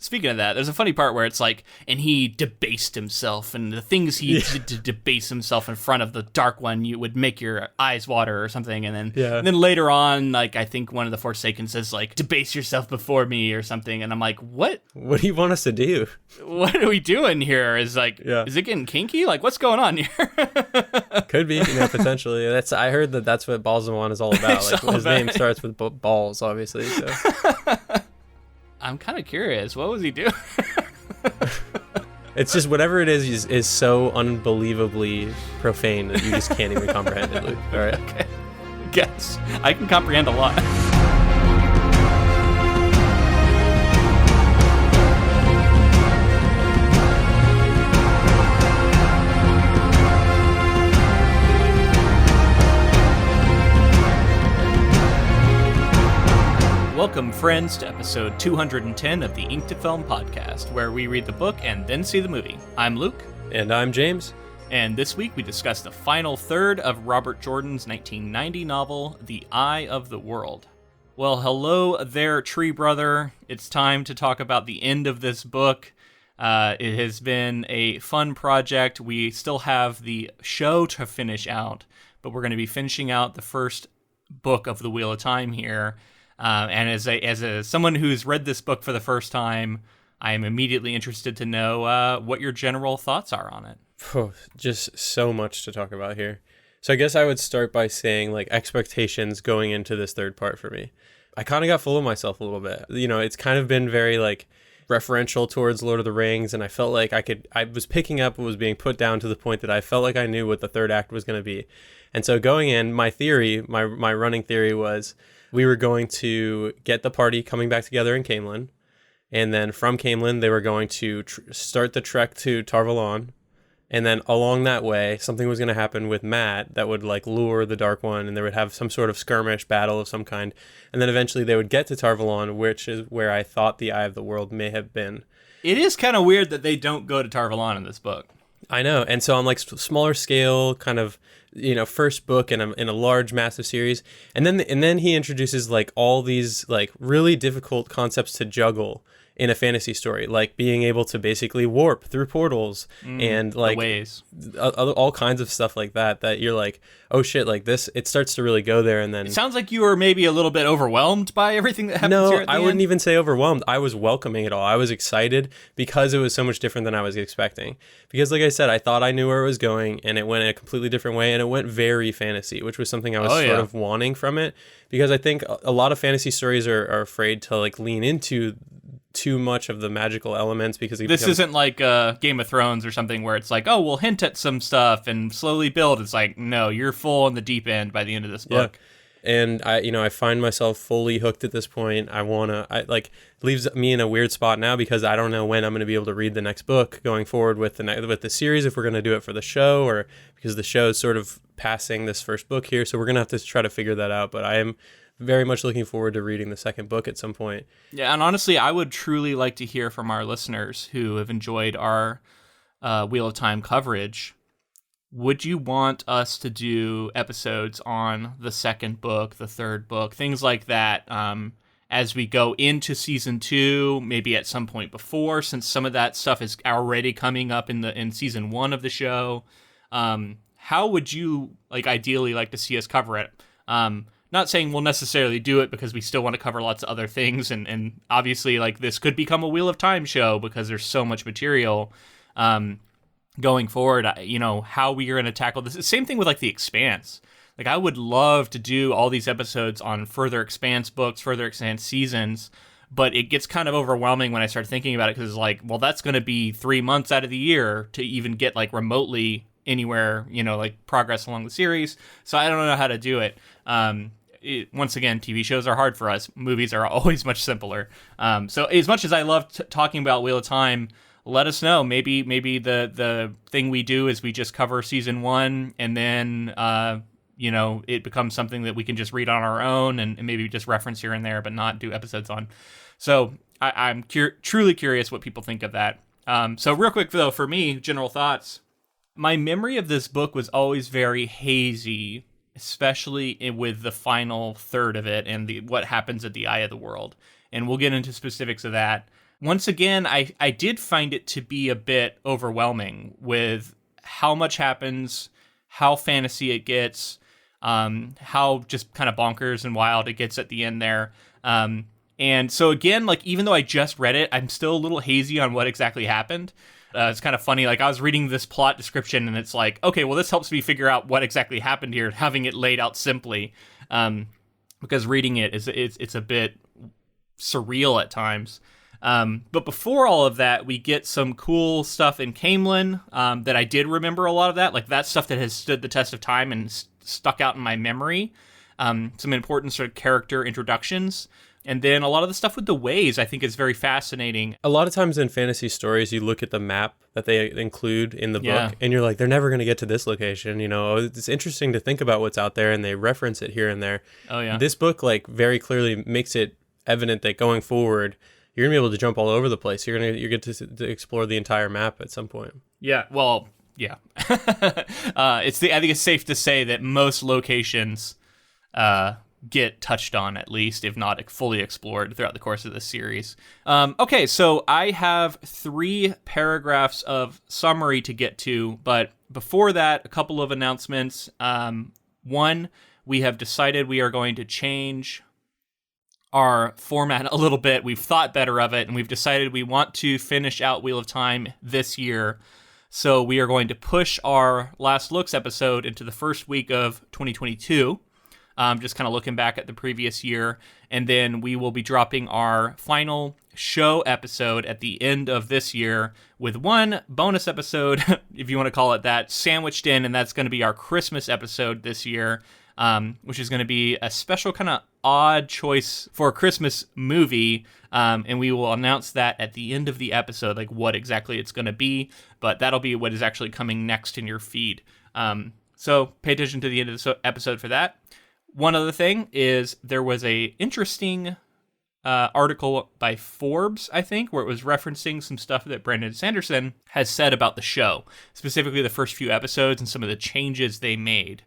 Speaking of that, there's a funny part where it's like, and he debased himself, and the things he did to debase himself in front of the Dark One, you would make your eyes water or something. And then later on, like, I think one of the Forsaken says, like, debase yourself before me or something. And I'm like, what? What do you want us to do? What are we doing here? Is like, is it getting kinky? Like, what's going on here? Could be, potentially. I heard that's what Balsamon is all about. Like, his name starts with balls, obviously. So. I'm kind of curious. What was he doing? It's just whatever it is so unbelievably profane that you just can't even comprehend it, Luke. All right. Okay. Guess. I can comprehend a lot. Welcome, friends, to episode 210 of the Ink to Film podcast, where we read the book and then see the movie. I'm Luke. And I'm James. And this week we discuss the final third of Robert Jordan's 1990 novel, The Eye of the World. Well, hello there, Tree Brother. It's time to talk about the end of this book. It has been a fun project. We still have the show to finish out, but we're going to be finishing out the first book of the Wheel of Time here. And as someone who's read this book for the first time, I am immediately interested to know what your general thoughts are on it. Just so much to talk about here. So I guess I would start by saying, like, expectations going into this third part for me. I kind of got full of myself a little bit. You know, it's kind of been very, like, referential towards Lord of the Rings, and I felt like I was picking up what was being put down to the point that I felt like I knew what the third act was going to be. And so going in, my running theory was we were going to get the party coming back together in Caemlyn, and then from Caemlyn, they were going to start the trek to Tar Valon, and then along that way, something was going to happen with Matt that would, like, lure the Dark One, and they would have some sort of skirmish battle of some kind, and then eventually they would get to Tar Valon, which is where I thought the Eye of the World may have been. It is kind of weird that they don't go to Tar Valon in this book. I know, and so I'm like smaller scale, kind of, you know, first book in a large, massive series, and then he introduces, like, all these, like, really difficult concepts to juggle in a fantasy story, like being able to basically warp through portals and, like, ways, all kinds of stuff like that you're like, oh shit, like this, it starts to really go there. And then it sounds like you were maybe a little bit overwhelmed by everything that happens here at the I end. wouldn't even say overwhelmed. I was welcoming it all. I was excited because it was so much different than I was expecting. Because, like I said, I thought I knew where it was going, and it went in a completely different way, and it went very fantasy, which was something I was sort of wanting from it. Because I think a lot of fantasy stories are afraid to, like, lean into too much of the magical elements, because this isn't like Game of Thrones or something where it's like, oh, we'll hint at some stuff and slowly build. It's like, no, you're full in the deep end by the end of this book. And I find myself fully hooked at this point. It leaves me in a weird spot now, because I don't know when I'm going to be able to read the next book going forward with the series, if we're going to do it for the show, or because the show is sort of passing this first book here. So we're going to have to try to figure that out. But I am very much looking forward to reading the second book at some point. Yeah, and honestly, I would truly like to hear from our listeners who have enjoyed our Wheel of Time coverage. Would you want us to do episodes on the second book, the third book, things like that, as we go into season 2, maybe at some point before, since some of that stuff is already coming up in season 1 of the show? How would you, like, ideally like to see us cover it? Not saying we'll necessarily do it, because we still want to cover lots of other things, and obviously, like, this could become a Wheel of Time show because there's so much material going forward. You know, how we are going to tackle this. Same thing with, like, The Expanse. Like, I would love to do all these episodes on further Expanse books, further Expanse seasons, but it gets kind of overwhelming when I start thinking about it, because it's like, well, that's going to be 3 months out of the year to even get, like, remotely anywhere, you know, like, progress along the series. So I don't know how to do it. Once again, TV shows are hard for us. Movies are always much simpler. So as much as I love talking about Wheel of Time, let us know. Maybe the thing we do is we just cover season 1, and then it becomes something that we can just read on our own and maybe just reference here and there, but not do episodes on. So I'm truly curious what people think of that. So real quick though, for me, general thoughts. My memory of this book was always very hazy, especially with the final third of it and what happens at the Eye of the World. And we'll get into specifics of that. once again, I did find it to be a bit overwhelming with how much happens, how fantasy it gets, how just kind of bonkers and wild it gets at the end there. And so again, like, even though I just read it, I'm still a little hazy on what exactly happened. It's kind of funny. Like, I was reading this plot description and it's like, okay, well, this helps me figure out what exactly happened here, having it laid out simply. Because reading it it's a bit surreal at times. But before all of that, we get some cool stuff in Caemlyn that I did remember a lot of that. Like, that stuff that has stood the test of time and stuck out in my memory. Some important sort of character introductions. And then a lot of the stuff with the ways I think is very fascinating. A lot of times in fantasy stories, you look at the map that they include in the book and you're like, they're never going to get to this location. You know, it's interesting to think about what's out there, and they reference it here and there. Oh, yeah. This book, like, very clearly makes it evident that going forward, you're going to be able to jump all over the place. You get to explore the entire map at some point. Yeah, well, yeah. I think it's safe to say that most locations get touched on, at least, if not fully explored throughout the course of this series. Okay, so I have 3 paragraphs of summary to get to, but before that, a couple of announcements. One, we have decided we are going to change our format a little bit. We've thought better of it, and we've decided we want to finish out Wheel of Time this year. So we are going to push our Last Looks episode into the first week of 2022. Just kind of looking back at the previous year. And then we will be dropping our final show episode at the end of this year with one bonus episode, if you want to call it that, sandwiched in. And that's going to be our Christmas episode this year, which is going to be a special kind of odd choice for a Christmas movie. And we will announce that at the end of the episode, like what exactly it's going to be. But that'll be what is actually coming next in your feed. So pay attention to the end of the episode for that. One other thing is there was a interesting article by Forbes, I think, where it was referencing some stuff that Brandon Sanderson has said about the show, specifically the first few episodes and some of the changes they made.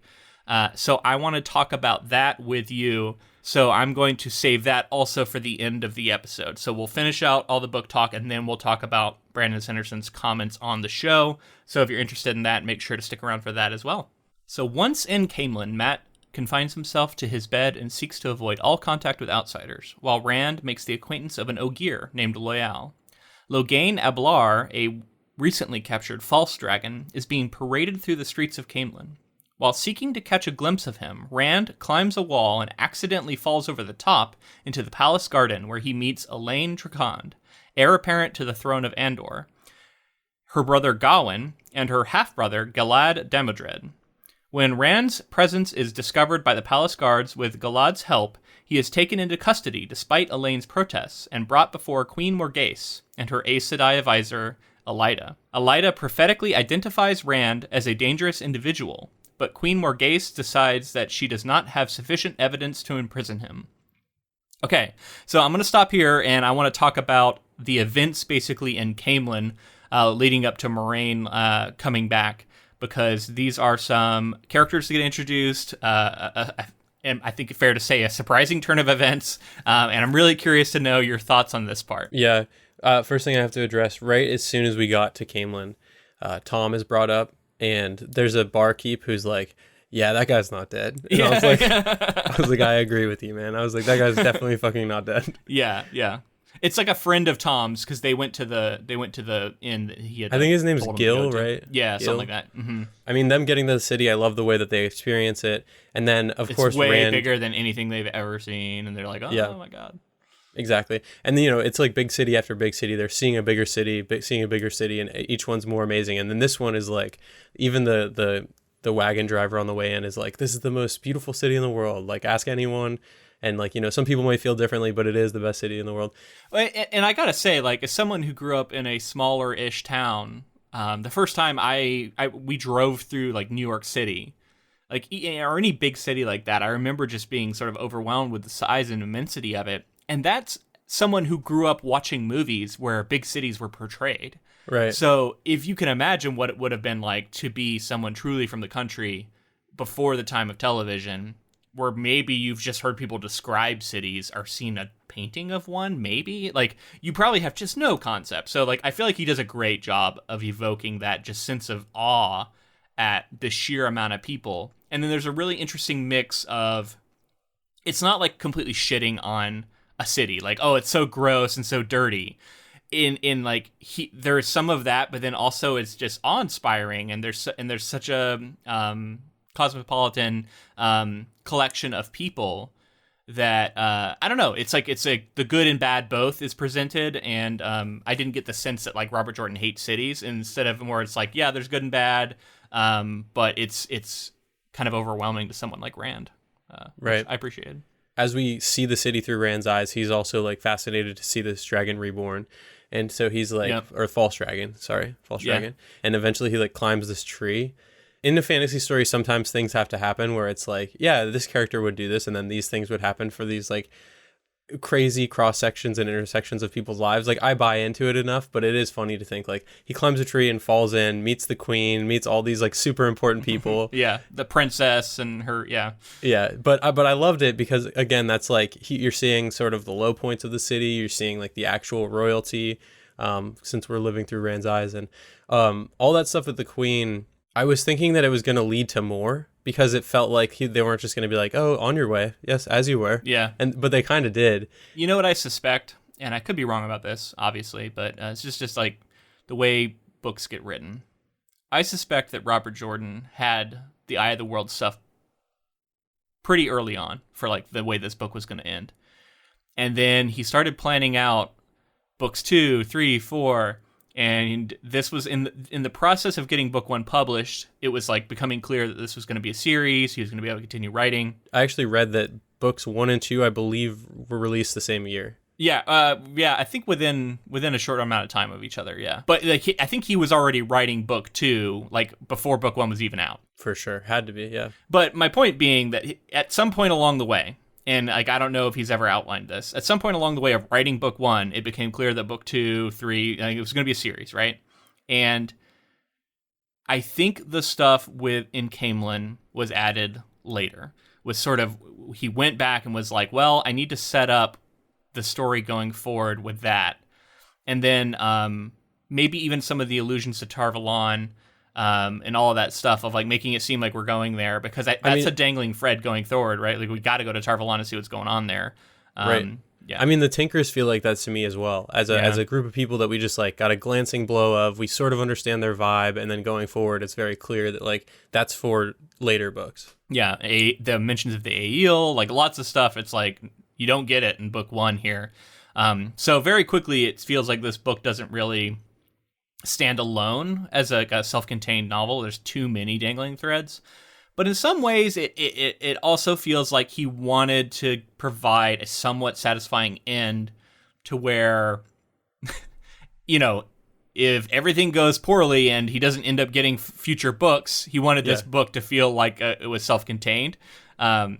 So I want to talk about that with you. So I'm going to save that also for the end of the episode. So we'll finish out all the book talk, and then we'll talk about Brandon Sanderson's comments on the show. So if you're interested in that, make sure to stick around for that as well. So once in Caemlyn, Matt confines himself to his bed and seeks to avoid all contact with outsiders, while Rand makes the acquaintance of an Ogier named Loial. Logain Ablar, a recently captured false dragon, is being paraded through the streets of Caemlyn. While seeking to catch a glimpse of him, Rand climbs a wall and accidentally falls over the top into the palace garden, where he meets Elaine Tricond, heir apparent to the throne of Andor, her brother Gawain, and her half-brother Galad Damodred. When Rand's presence is discovered by the palace guards with Galad's help, he is taken into custody despite Elaine's protests and brought before Queen Morgase and her Aes Sedai advisor, Elaida. Elaida prophetically identifies Rand as a dangerous individual, but Queen Morgase decides that she does not have sufficient evidence to imprison him. Okay, so I'm going to stop here, and I want to talk about the events basically in Caemlyn leading up to Moiraine coming back, because these are some characters that get introduced, and I think it's fair to say a surprising turn of events, and I'm really curious to know your thoughts on this part. Yeah, first thing I have to address, right as soon as we got to Caemlyn, Tom is brought up, and there's a barkeep who's like, yeah, that guy's not dead. And Yeah. I was like, I agree with you, man. I was like, that guy's definitely fucking not dead. Yeah. It's like a friend of Tom's, because they went to the inn that he had. I think his name's told him to Gil, go to. right? Yeah, Gil? something like that. Mm-hmm. I mean, them getting to the city, I love the way that they experience it. And then, of course, It's way Rand, bigger than anything they've ever seen, and they're like, oh my god. Exactly. And, you know, it's like big city after big city. They're seeing a bigger city, and each one's more amazing. And then this one is like, even the wagon driver on the way in is like, this is the most beautiful city in the world. Like, ask anyone. And, like, you know, some people might feel differently, but it is the best city in the world. And I gotta say, like, as someone who grew up in a smaller-ish town, the first time we drove through, like, New York City, like, or any big city like that, I remember just being sort of overwhelmed with the size and immensity of it. And that's someone who grew up watching movies where big cities were portrayed. Right. So if you can imagine what it would have been like to be someone truly from the country before the time of television, where maybe you've just heard people describe cities or seen a painting of one, maybe. Like, you probably have just no concept. So, like, I feel like he does a great job of evoking that just sense of awe at the sheer amount of people. And then there's a really interesting mix of, it's not like completely shitting on a city, like, oh, it's so gross and so dirty. In like, there's some of that, but then also it's just awe-inspiring, and there's such a cosmopolitan collection of people that I don't know. It's like the good and bad both is presented, and I didn't get the sense that like Robert Jordan hates cities. Instead of more, it's like, yeah, there's good and bad, but it's kind of overwhelming to someone like Rand, right? Which I appreciated. As we see the city through Rand's eyes, he's also like fascinated to see this dragon reborn. And so he's like, Yep. or false dragon. And eventually he like climbs this tree. In a fantasy story, sometimes things have to happen where it's like, yeah, this character would do this, and then these things would happen for these like crazy cross sections and intersections of people's lives. Like, I buy into it enough, but it is funny to think like he climbs a tree and falls in, meets the queen, meets all these like super important people. Yeah, the princess and her. Yeah, but I loved it because again, that's like you're seeing sort of the low points of the city. You're seeing like the actual royalty, since we're living through Rand's eyes, and all that stuff with the queen. I was thinking that it was going to lead to more, because it felt like they weren't just going to be like, oh, on your way. Yes, as you were. Yeah. But they kind of did. You know what I suspect? And I could be wrong about this, obviously, but it's just like the way books get written. I suspect that Robert Jordan had the Eye of the World stuff pretty early on for like the way this book was going to end. And then he started planning out books 2, 3, 4, and this was in the process of getting book 1 published. It was like becoming clear that this was going to be a series. He was going to be able to continue writing. I actually read that books 1 and 2, I believe, were released the same year. Yeah, I think within a short amount of time of each other, yeah. But like, I think he was already writing book 2 like before book 1 was even out. For sure, had to be, yeah. But my point being that at some point along the way, and like, I don't know if he's ever outlined this, at some point along the way of writing book 1, it became clear that book 2, 3, it was going to be a series, right? And I think the stuff in Caemlyn was added later. Was sort of, he went back and was like, well, I need to set up the story going forward with that. And then maybe even some of the allusions to Tar-Valon, and all of that stuff of like making it seem like we're going there, because that's a dangling thread going forward, right? Like, we got to go to Tar-Valon to see what's going on there. Right. Yeah. I mean, the Tinkers feel like that to me as well. As a group of people that we just like got a glancing blow of, we sort of understand their vibe, and then going forward, it's very clear that like that's for later books. Yeah, the mentions of the Aeil, like lots of stuff. It's like you don't get it in book 1 here. So very quickly, it feels like this book doesn't really stand alone as a self-contained novel. There's too many dangling threads. But in some ways, it also feels like he wanted to provide a somewhat satisfying end to where, you know, if everything goes poorly and he doesn't end up getting future books, he wanted this book to feel like it was self-contained.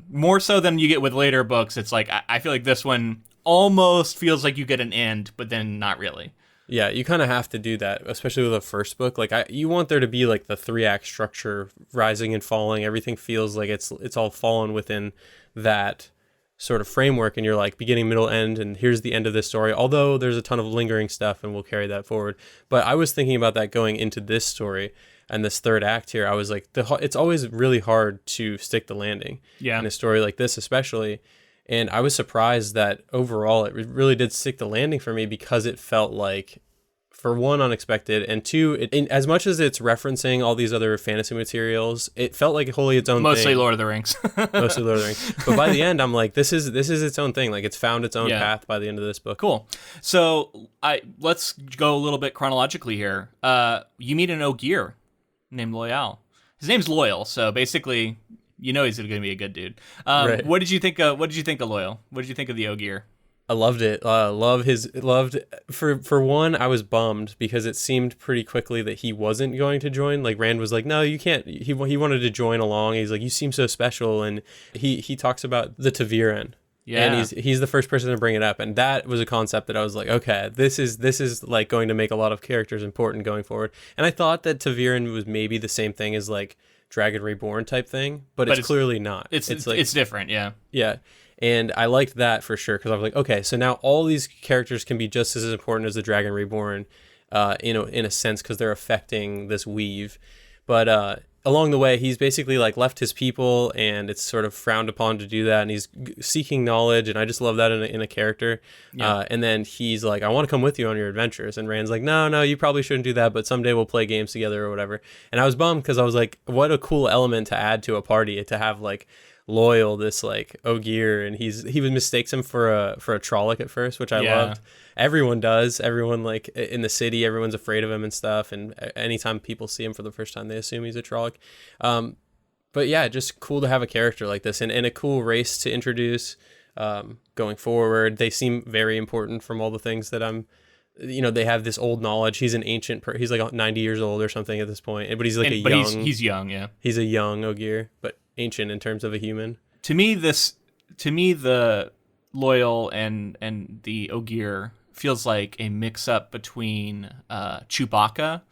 More so than you get with later books. It's like, I feel like this one almost feels like you get an end, but then not really. Yeah, you kind of have to do that, especially with the first book. Like, you want there to be like the 3-act structure, rising and falling. Everything feels like it's all fallen within that sort of framework, and you're like beginning, middle, end, and here's the end of this story. Although there's a ton of lingering stuff, and we'll carry that forward. But I was thinking about that going into this story and this third act here. I was like, it's always really hard to stick the landing in a story like this, especially. And I was surprised that overall it really did stick the landing for me, because it felt like, for one, unexpected, and two, as much as it's referencing all these other fantasy materials, it felt like wholly its own thing. Mostly Lord of the Rings. Mostly Lord of the Rings. But by the end, I'm like, this is its own thing. Like, it's found its own path by the end of this book. Cool. So let's go a little bit chronologically here. You meet an Ogier named Loyal. His name's Loyal, so basically, you know he's going to be a good dude. Right. What did you think of Loyal? What did you think of the Ogier? I loved it. For one, I was bummed because it seemed pretty quickly that he wasn't going to join. Like, Rand was like, no, you can't. He wanted to join along. He's like, you seem so special. And he talks about the ta'veren. Yeah. And he's the first person to bring it up. And that was a concept that I was like, okay, this is like going to make a lot of characters important going forward. And I thought that ta'veren was maybe the same thing as like Dragon Reborn type thing, but it's clearly not. It's different, yeah. Yeah. And I liked that for sure, because I was like, okay, so now all these characters can be just as important as the Dragon Reborn, in a sense, because they're affecting this weave. But along the way, he's basically like left his people, and it's sort of frowned upon to do that, and he's seeking knowledge, and I just love that in a character. And then he's like, I want to come with you on your adventures, and Rand's like, no, you probably shouldn't do that, but someday we'll play games together or whatever. And I was bummed, because I was like, what a cool element to add to a party, to have like Loyal, this like Ogier, and he mistakes him for a Trolloc at first, which I loved. Everyone does. Everyone, like in the city, everyone's afraid of him and stuff. And anytime people see him for the first time, they assume he's a Trolloc. But yeah, just cool to have a character like this, and a cool race to introduce going forward. They seem very important from all the things that they have this old knowledge. He's an ancient he's like 90 years old or something at this point, but he's like he's young, yeah. He's a young Ogier, but ancient in terms of a human. To me, the Loyal and the Ogier feels like a mix-up between Chewbacca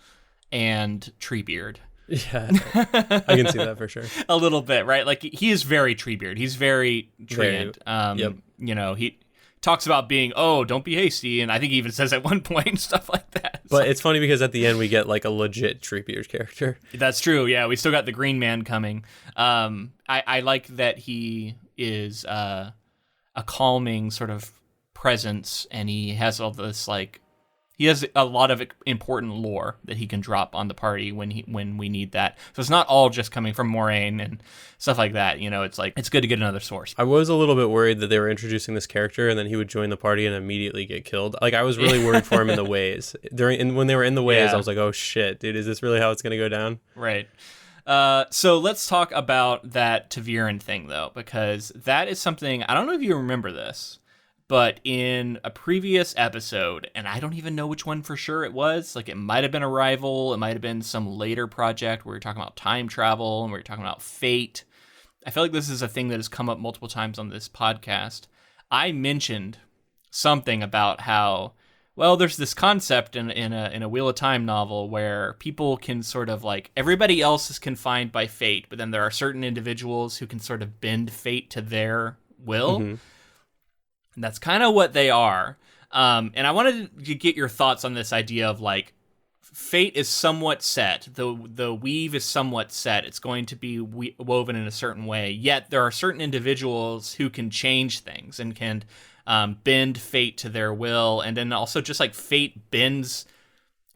and Treebeard. Yeah, I can see that for sure. A little bit, right? Like, he is very Treebeard. He's very treant. Yep. He talks about being, don't be hasty, and I think he even says at one point stuff like that. But it's funny, because at the end we get like a legit Treebeard character. That's true. Yeah, we still got the Green Man coming. I like that he is a calming sort of presence, and he has all this he has a lot of important lore that he can drop on the party when we need that. So it's not all just coming from Moraine and stuff like that. It's like, it's good to get another source. I was a little bit worried that they were introducing this character and then he would join the party and immediately get killed. Like, I was really worried for him in the ways. When they were in the ways, I was like, oh shit, dude, is this really how it's going to go down? Right. So let's talk about that Ta'Veren thing, though, because that is something, I don't know if you remember this, but in a previous episode, and I don't even know which one for sure it was, like, it might have been Arrival, it might have been some later project where we were talking about time travel, and we were talking about fate. I feel like this is a thing that has come up multiple times on this podcast. I mentioned something about how, well, there's this concept in a Wheel of Time novel where people can sort of like, everybody else is confined by fate, but then there are certain individuals who can sort of bend fate to their will. Mm-hmm. And that's kind of what they are. And I wanted to get your thoughts on this idea of like, fate is somewhat set. The weave is somewhat set. It's going to be woven in a certain way. Yet there are certain individuals who can change things and can bend fate to their will. And then also just like fate bends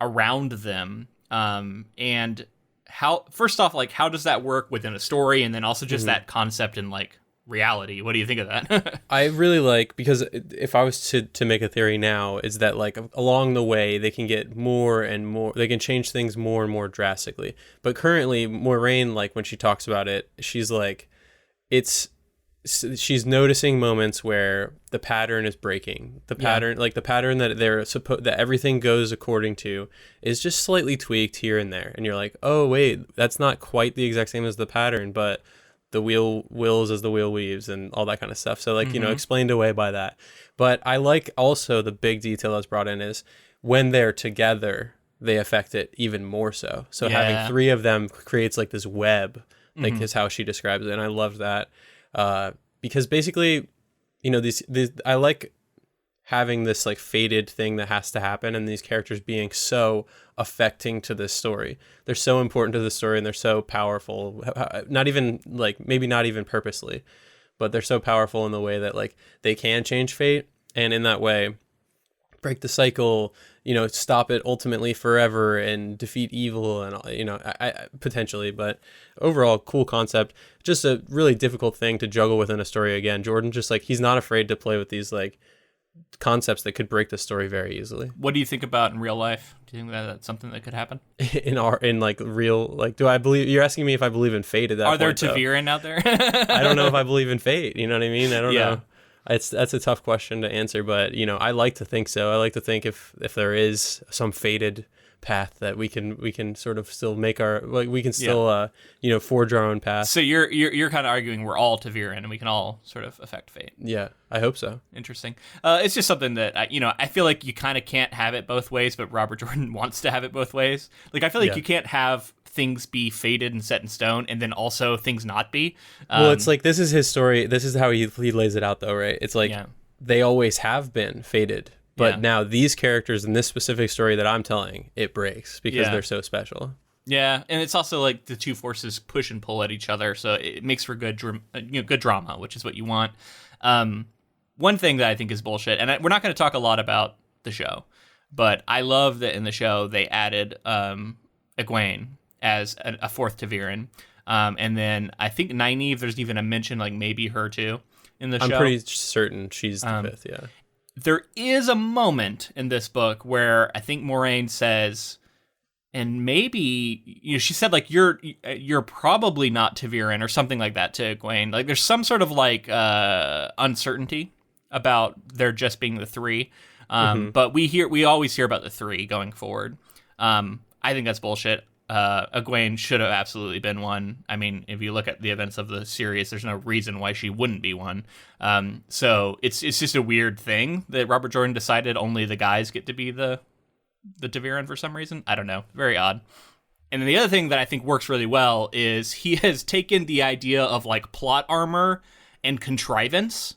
around them. And how, first off, like, how does that work within a story? And then also just that concept in like reality. What do you think of that? I really like, because if I was to make a theory now, is that like along the way they can get more and more, they can change things more and more drastically. But currently Moraine, like when she talks about it, she's like, she's noticing moments where the pattern is breaking. The pattern, like the pattern that that everything goes according to is just slightly tweaked here and there. And you're like, oh wait, that's not quite the exact same as the pattern, but the wheel wills as the wheel weaves and all that kind of stuff. So like, explained away by that. But I like also the big detail that's brought in is when they're together, they affect it even more so. So having three of them creates like this web, like is how she describes it. And I loved that. Because basically, these I like having this like fated thing that has to happen, and these characters being so affecting to this story. They're so important to the story, and they're so powerful. Not even like, maybe not even purposely, but they're so powerful in the way that like they can change fate, and in that way break the cycle, stop it ultimately forever and defeat evil, and I potentially. But overall, cool concept. Just a really difficult thing to juggle within a story. Again, Jordan, just like, he's not afraid to play with these like concepts that could break the story very easily. What do you think about in real life? Do you think that that's something that could happen in like real, like, do I believe, you're asking me if I believe in fate at that point? Are there Ta'Veren out there? I don't know if I believe in fate, you know what I mean? I don't know. That's a tough question to answer, but I like to think so. I like to think if there is some fated path that we can sort of still make our, like, we can still forge our own path. So you're kind of arguing we're all ta'veren and we can all sort of affect fate. Yeah, I hope so. Interesting. It's just something that I feel like you kind of can't have it both ways, but Robert Jordan wants to have it both ways. Like, I feel like you can't have things be fated and set in stone and then also things not be. Well, it's like, this is his story. This is how he lays it out, though, right? It's like they always have been fated. But now these characters in this specific story that I'm telling, it breaks because they're so special. Yeah, and it's also like the two forces push and pull at each other, so it makes for good drama, which is what you want. One thing that I think is bullshit, and we're not going to talk a lot about the show, but I love that in the show they added Egwene as a fourth ta'veren, and then I think Nynaeve, there's even a mention like maybe her too in the show. I'm pretty certain she's the fifth, yeah. There is a moment in this book where I think Moiraine says, and maybe she said like you're probably not ta'veren or something like that to Egwene. Like there's some sort of like uncertainty about there just being the three, but we always hear about the three going forward. I think that's bullshit. Egwene should have absolutely been one. I mean, if you look at the events of the series, there's no reason why she wouldn't be one. So it's just a weird thing that Robert Jordan decided only the guys get to be the ta'veren for some reason. I don't know. Very odd. And then the other thing that I think works really well is he has taken the idea of like plot armor and contrivance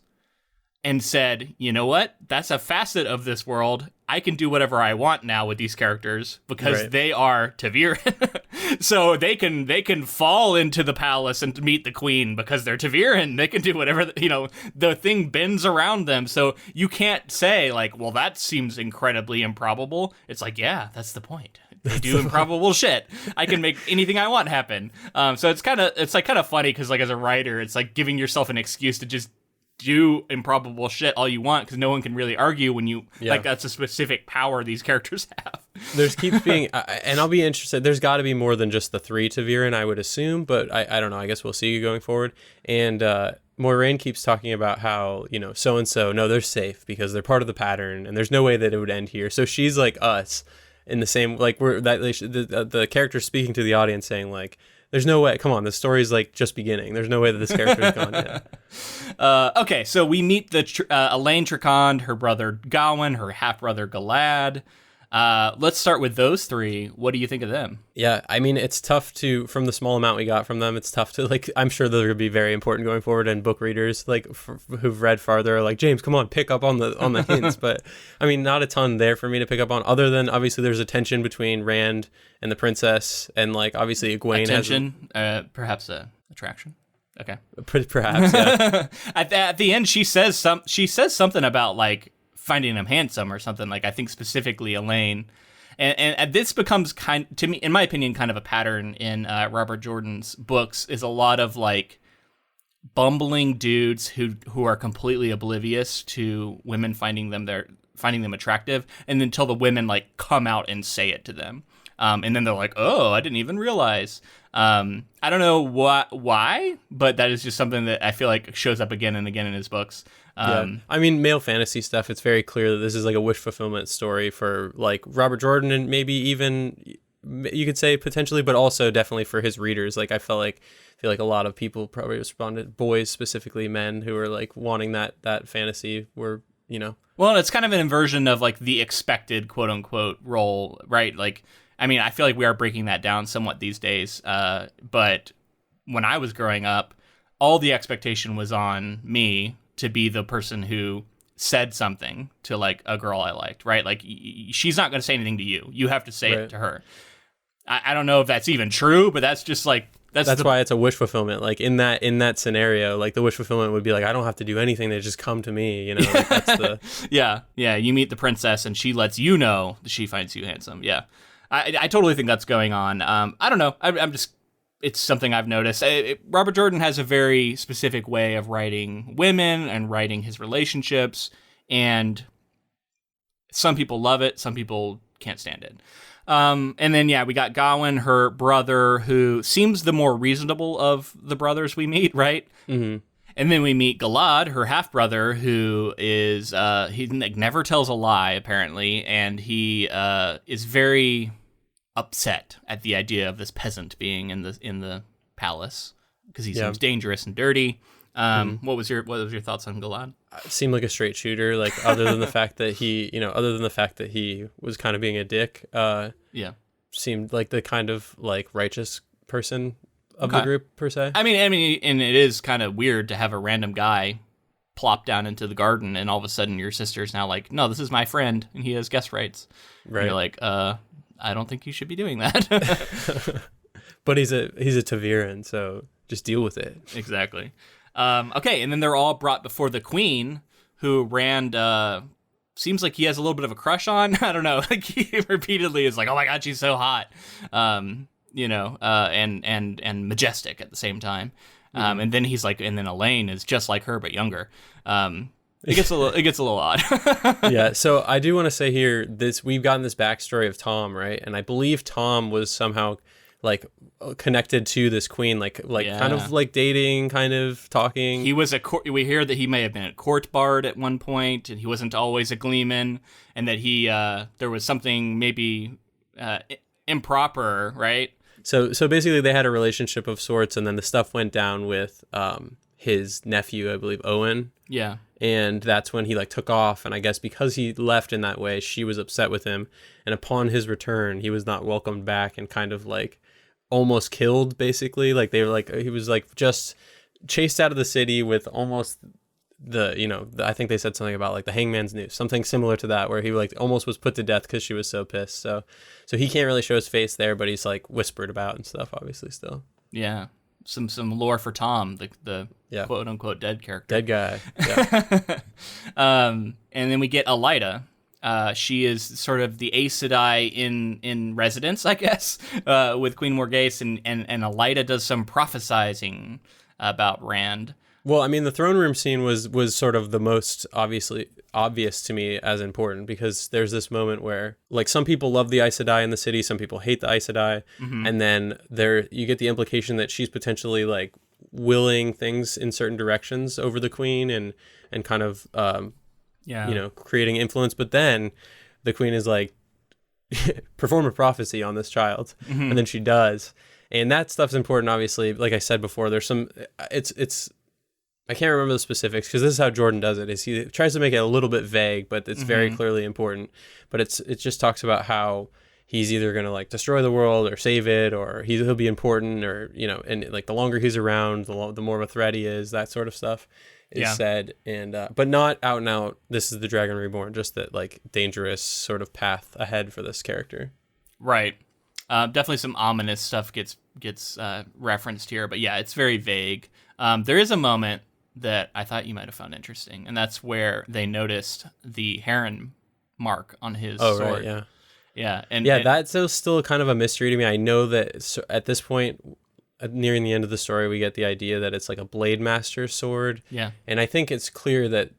and said, you know what? That's a facet of this world. I can do whatever I want now with these characters because they are ta'veren. So they can fall into the palace and meet the queen because they're ta'veren. They can do whatever, the thing bends around them. So you can't say like, well, that seems incredibly improbable. It's like, yeah, that's the point. They do improbable shit. I can make anything I want happen. So it's kind of funny because like as a writer, it's like giving yourself an excuse to just do improbable shit all you want because no one can really argue when you like that's a specific power these characters have. There's keeps being and I'll be interested, there's got to be more than just the three ta'veren, I would assume, but I don't know, I guess we'll see going forward. And Moiraine keeps talking about how so and so, no, they're safe because they're part of the pattern and there's no way that it would end here. So she's like us in the same, like the character speaking to the audience saying like, there's no way. Come on, the story's like just beginning. There's no way that this character is gone yet. Okay, so we meet the Elaine Tricond, her brother Gawain, her half brother Galad. Let's start with those three. What do you think of them? Yeah, I mean, it's tough to, from the small amount we got from them, it's tough to like. I'm sure they're gonna be very important going forward, and book readers like who've read farther are like, James, come on, pick up on the hints. But I mean, not a ton there for me to pick up on, other than obviously there's a tension between Rand and the princess, and like obviously Egwene has perhaps a attraction. Okay, perhaps. Yeah. At the end, she says something about like finding him handsome or something, like I think specifically Elaine, and this becomes to me, in my opinion, kind of a pattern in Robert Jordan's books, is a lot of like bumbling dudes who are completely oblivious to women finding them attractive, and until the women like come out and say it to them, and then they're like, oh, I didn't even realize. I don't know why, but that is just something that I feel like shows up again and again in his books. I mean, male fantasy stuff, it's very clear that this is like a wish fulfillment story for like Robert Jordan, and maybe even you could say potentially, but also definitely for his readers. Like I feel like a lot of people probably responded, boys specifically, men who are like wanting that fantasy were, Well, it's kind of an inversion of like the expected quote unquote role, right? Like, I mean, I feel like we are breaking that down somewhat these days. But when I was growing up, all the expectation was on me to be the person who said something to like a girl I liked, right? Like she's not going to say anything to you. You have to say it to her. I don't know if that's even true, but that's just like, that's why it's a wish fulfillment. Like in that scenario, like the wish fulfillment would be like, I don't have to do anything. They just come to me, like that's the... Yeah. You meet the princess and she lets you know that she finds you handsome. Yeah. I totally think that's going on. I don't know. I'm just, it's something I've noticed. Robert Jordan has a very specific way of writing women and writing his relationships, and some people love it, some people can't stand it. And then, we got Gawain, her brother, who seems the more reasonable of the brothers we meet, right? Mm-hmm. And then we meet Galad, her half-brother, who is, he never tells a lie, apparently, and he is very upset at the idea of this peasant being in the palace because he seems dangerous and dirty. What was your thoughts on Galad? Seemed like a straight shooter, like other than the fact that he was kind of being a dick. Seemed like the kind of like righteous person of the group per se. I mean, and it is kind of weird to have a random guy plop down into the garden and all of a sudden your sister's now like, no, this is my friend and he has guest rights. Right. And you're like, I don't think you should be doing that. But he's a Taviran, so just deal with it. Exactly. Okay, and then they're all brought before the queen, who Rand seems like he has a little bit of a crush on. I don't know. Like he repeatedly is like, "Oh my God, she's so hot," and majestic at the same time. And then he's like, and then Elaine is just like her but younger. It gets a little odd. Yeah. So I do want to say here, we've gotten this backstory of Tom, right? And I believe Tom was somehow like connected to this queen, kind of like dating, kind of talking. He was we hear that he may have been a court bard at one point, and he wasn't always a gleeman, and that he there was something maybe improper, right? So basically they had a relationship of sorts, and then the stuff went down with his nephew, I believe, Owen. Yeah. And that's when he like took off, and I guess because he left in that way, she was upset with him, and upon his return, he was not welcomed back and kind of like almost killed, basically. Like they were like, he was like just chased out of the city with almost I think they said something about like the hangman's noose, something similar to that, where he like almost was put to death because she was so pissed. So he can't really show his face there, but he's like whispered about and stuff, obviously still. Yeah. Some lore for Tom, the quote unquote dead character. Dead guy. Yeah. And then we get Elida. She is sort of the Aes Sedai in residence, I guess, with Queen Morghese, and Elida does some prophesizing about Rand. Well, I mean, the throne room scene was sort of the most obvious to me as important, because there's this moment where like some people love the Aes Sedai in the city, some people hate the Aes Sedai, and then you get the implication that she's potentially like willing things in certain directions over the queen and kind of creating influence. But then the queen is like, perform a prophecy on this child, and then she does, and that stuff's important. Obviously, like I said before, there's some it's. I can't remember the specifics because this is how Jordan does it. Is he tries to make it a little bit vague, but it's very clearly important. But it just talks about how he's either going to like destroy the world or save it, or he'll be important, or and like the longer he's around, the more of a threat he is. That sort of stuff is said, and but not out and out. This is the Dragon Reborn. Just that like dangerous sort of path ahead for this character. Right. Definitely some ominous stuff gets referenced here, but yeah, it's very vague. There is a moment that I thought you might have found interesting, and that's where they noticed the heron mark on his sword. Right, yeah. Yeah, that's still kind of a mystery to me. I know that at this point, nearing the end of the story, we get the idea that it's like a Blade Master sword. Yeah. And I think it's clear that,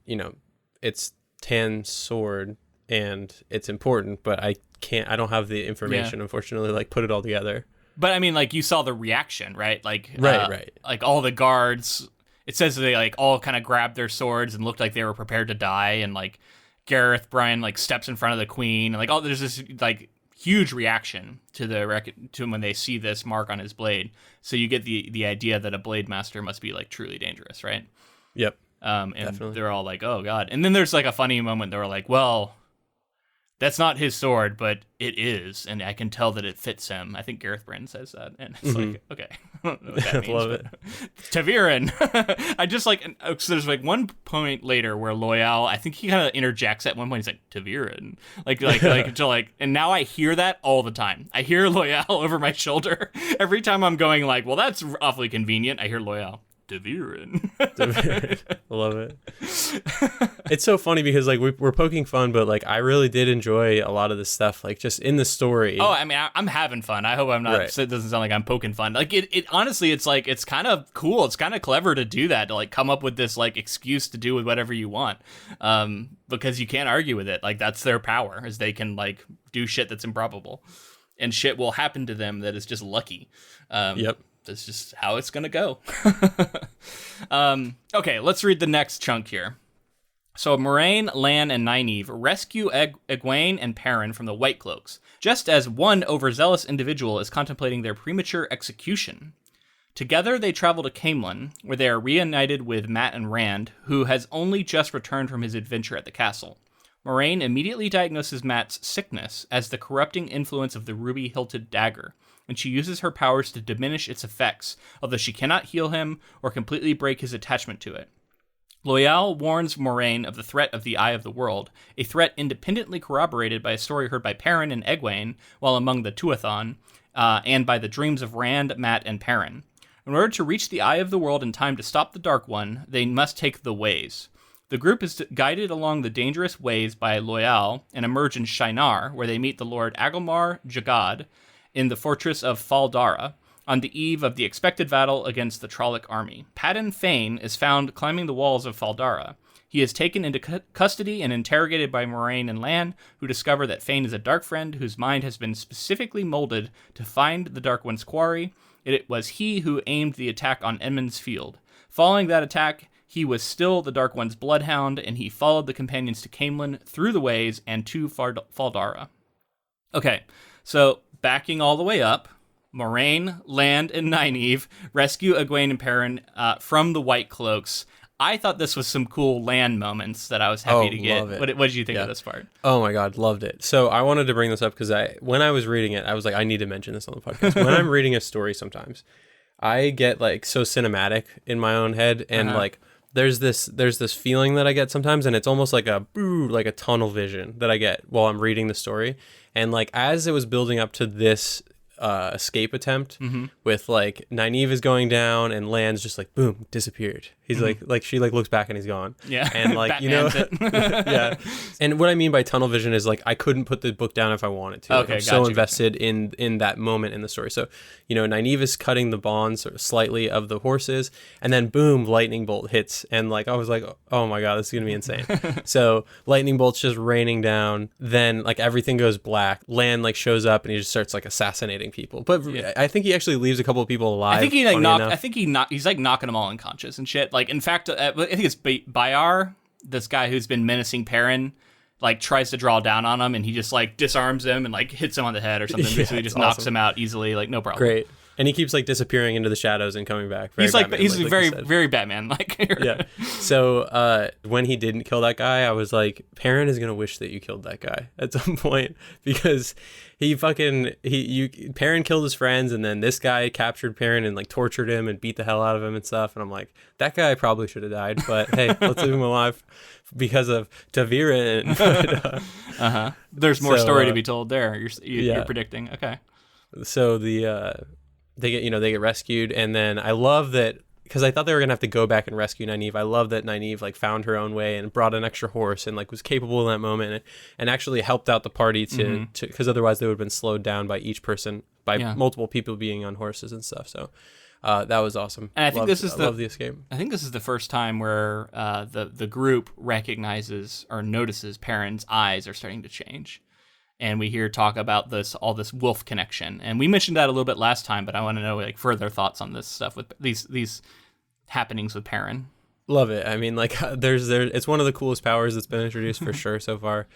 it's Tan's sword and it's important, but I don't have the information, unfortunately, like put it all together. But I mean, like you saw the reaction, right? Like, right. Like all the guards, it says they like all kind of grabbed their swords and looked like they were prepared to die, and like Gareth Bryan like steps in front of the queen, and like there's this like huge reaction to when they see this mark on his blade. So you get the idea that a blade master must be like truly dangerous, right? Yep. And definitely. They're all like, "Oh God!" And then there's like a funny moment. They were like, "Well, that's not his sword, but it is, and I can tell that it fits him." I think Gareth Bryan says that, and it's like, okay, I don't know what that means. Love it. Taviran. I just like, so there's like one point later where Loyal, I think he kind of interjects at one point. He's like, Taviran, and now I hear that all the time. I hear Loyal over my shoulder every time I'm going like, well, that's awfully convenient. I hear Loyal. Taviran. I love it. It's so funny because like we're poking fun, but like I really did enjoy a lot of this stuff, like just in the story. Oh, I mean, I'm having fun. I hope I'm not. Right. It doesn't sound like I'm poking fun. Like it honestly, it's like it's kind of cool. It's kind of clever to do that, to like come up with this like excuse to do with whatever you want, because you can't argue with it. Like that's their power, is they can like do shit that's improbable, and shit will happen to them that is just lucky. Yep. That's just how it's going to go. Okay, let's read the next chunk here. So Moraine, Lan, and Nynaeve rescue Egwene and Perrin from the White Cloaks, just as one overzealous individual is contemplating their premature execution. Together, they travel to Caemlyn, where they are reunited with Mat and Rand, who has only just returned from his adventure at the castle. Moraine immediately diagnoses Mat's sickness as the corrupting influence of the ruby-hilted dagger, and she uses her powers to diminish its effects, although she cannot heal him or completely break his attachment to it. Loial warns Moraine of the threat of the Eye of the World, a threat independently corroborated by a story heard by Perrin and Egwene while among the Tuathon, and by the dreams of Rand, Mat, and Perrin. In order to reach the Eye of the World in time to stop the Dark One, they must take the Ways. The group is guided along the dangerous ways by Loial and emerge in Shinar, where they meet the Lord Agilmar Jagad in the fortress of Fal Dara, on the eve of the expected battle against the Trolloc army. Padden Fane is found climbing the walls of Fal Dara. He is taken into custody and interrogated by Moraine and Lan, who discover that Fane is a dark friend whose mind has been specifically molded to find the Dark One's quarry. It was he who aimed the attack on Edmund's Field. Following that attack, he was still the Dark One's bloodhound, and he followed the companions to Caemlyn, through the Ways, and to Fal Dara. Okay, so backing all the way up, Moraine, Lan, and Nynaeve rescue Egwene and Perrin from the White Cloaks. I thought this was some cool Lan moments that I was happy to get. What did you think of this part? Oh my God, loved it. So I wanted to bring this up because when I was reading it, I was like, I need to mention this on the podcast. When I'm reading a story sometimes, I get like so cinematic in my own head, and like there's this feeling that I get sometimes, and it's almost like a tunnel vision that I get while I'm reading the story. And like as it was building up to this escape attempt with like Nynaeve is going down and Lan's just like boom, disappeared. He's like she like looks back and he's gone. Yeah. And like yeah. And what I mean by tunnel vision is like I couldn't put the book down if I wanted to. Okay, I'm so invested in that moment in the story. So, Nynaeve is cutting the bonds slightly of the horses, and then boom, lightning bolt hits, and like I was like, oh my God, this is gonna be insane. So lightning bolt's just raining down, then like everything goes black. Lan like shows up and he just starts like assassinating people. But I think he actually leaves a couple of people alive. I think he's like knocking them all unconscious and shit. Like, in fact, I think it's Bayar, this guy who's been menacing Perrin, like tries to draw down on him, and he just like disarms him and like hits him on the head or something. So he just knocks him out easily, like no problem. Great. And he keeps like disappearing into the shadows and coming back. He's very very Batman like. Yeah. So when he didn't kill that guy, I was like, Perrin is gonna wish that you killed that guy at some point, because Perrin killed his friends, and then this guy captured Perrin and like tortured him and beat the hell out of him and stuff. And I'm like, that guy probably should have died, but hey, let's leave him alive because of Ta'Veren. There's more story to be told there. You're predicting. Okay. So they get rescued, and then I love that because I thought they were gonna have to go back and rescue Nynaeve. I love that Nynaeve like found her own way and brought an extra horse and like was capable in that moment and actually helped out the party to because otherwise they would have been slowed down by each person by multiple people being on horses and stuff. So that was awesome. And I think love the escape. I think this is the first time where the group recognizes or notices Perrin's eyes are starting to change. And we hear talk about all this wolf connection, and we mentioned that a little bit last time. But I want to know like further thoughts on this stuff with these happenings with Perrin. Love it. I mean, like it's one of the coolest powers that's been introduced for sure so far.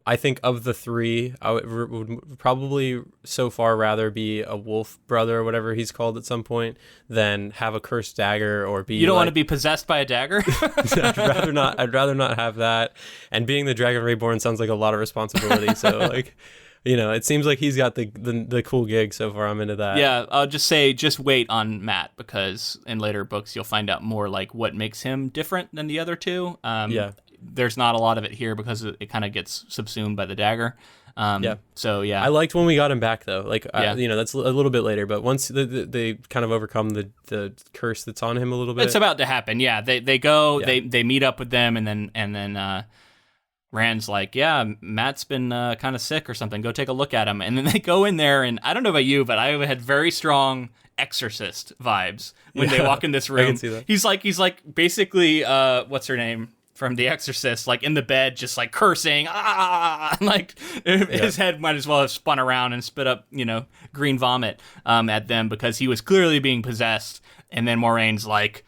I think of the three, I would probably so far rather be a wolf brother or whatever he's called at some point than have a cursed dagger or be. You don't want to be possessed by a dagger? I'd rather not have that. And being the Dragon Reborn sounds like a lot of responsibility. So like, it seems like he's got the cool gig so far. I'm into that. Yeah, I'll just say, just wait on Mat, because in later books you'll find out more like what makes him different than the other two. There's not a lot of it here because it kind of gets subsumed by the dagger. So yeah, I liked when we got him back though. Like that's a little bit later, but once they kind of overcome the curse that's on him a little bit, it's about to happen. Yeah, they go, they meet up with them, and then Rand's like, yeah, Mat's been kind of sick or something. Go take a look at him. And then they go in there, and I don't know about you, but I had very strong Exorcist vibes when they walk in this room. I can see that. He's like basically what's her name from The Exorcist, like in the bed, just like cursing, like his head might as well have spun around and spit up, green vomit at them because he was clearly being possessed. And then Moraine's like,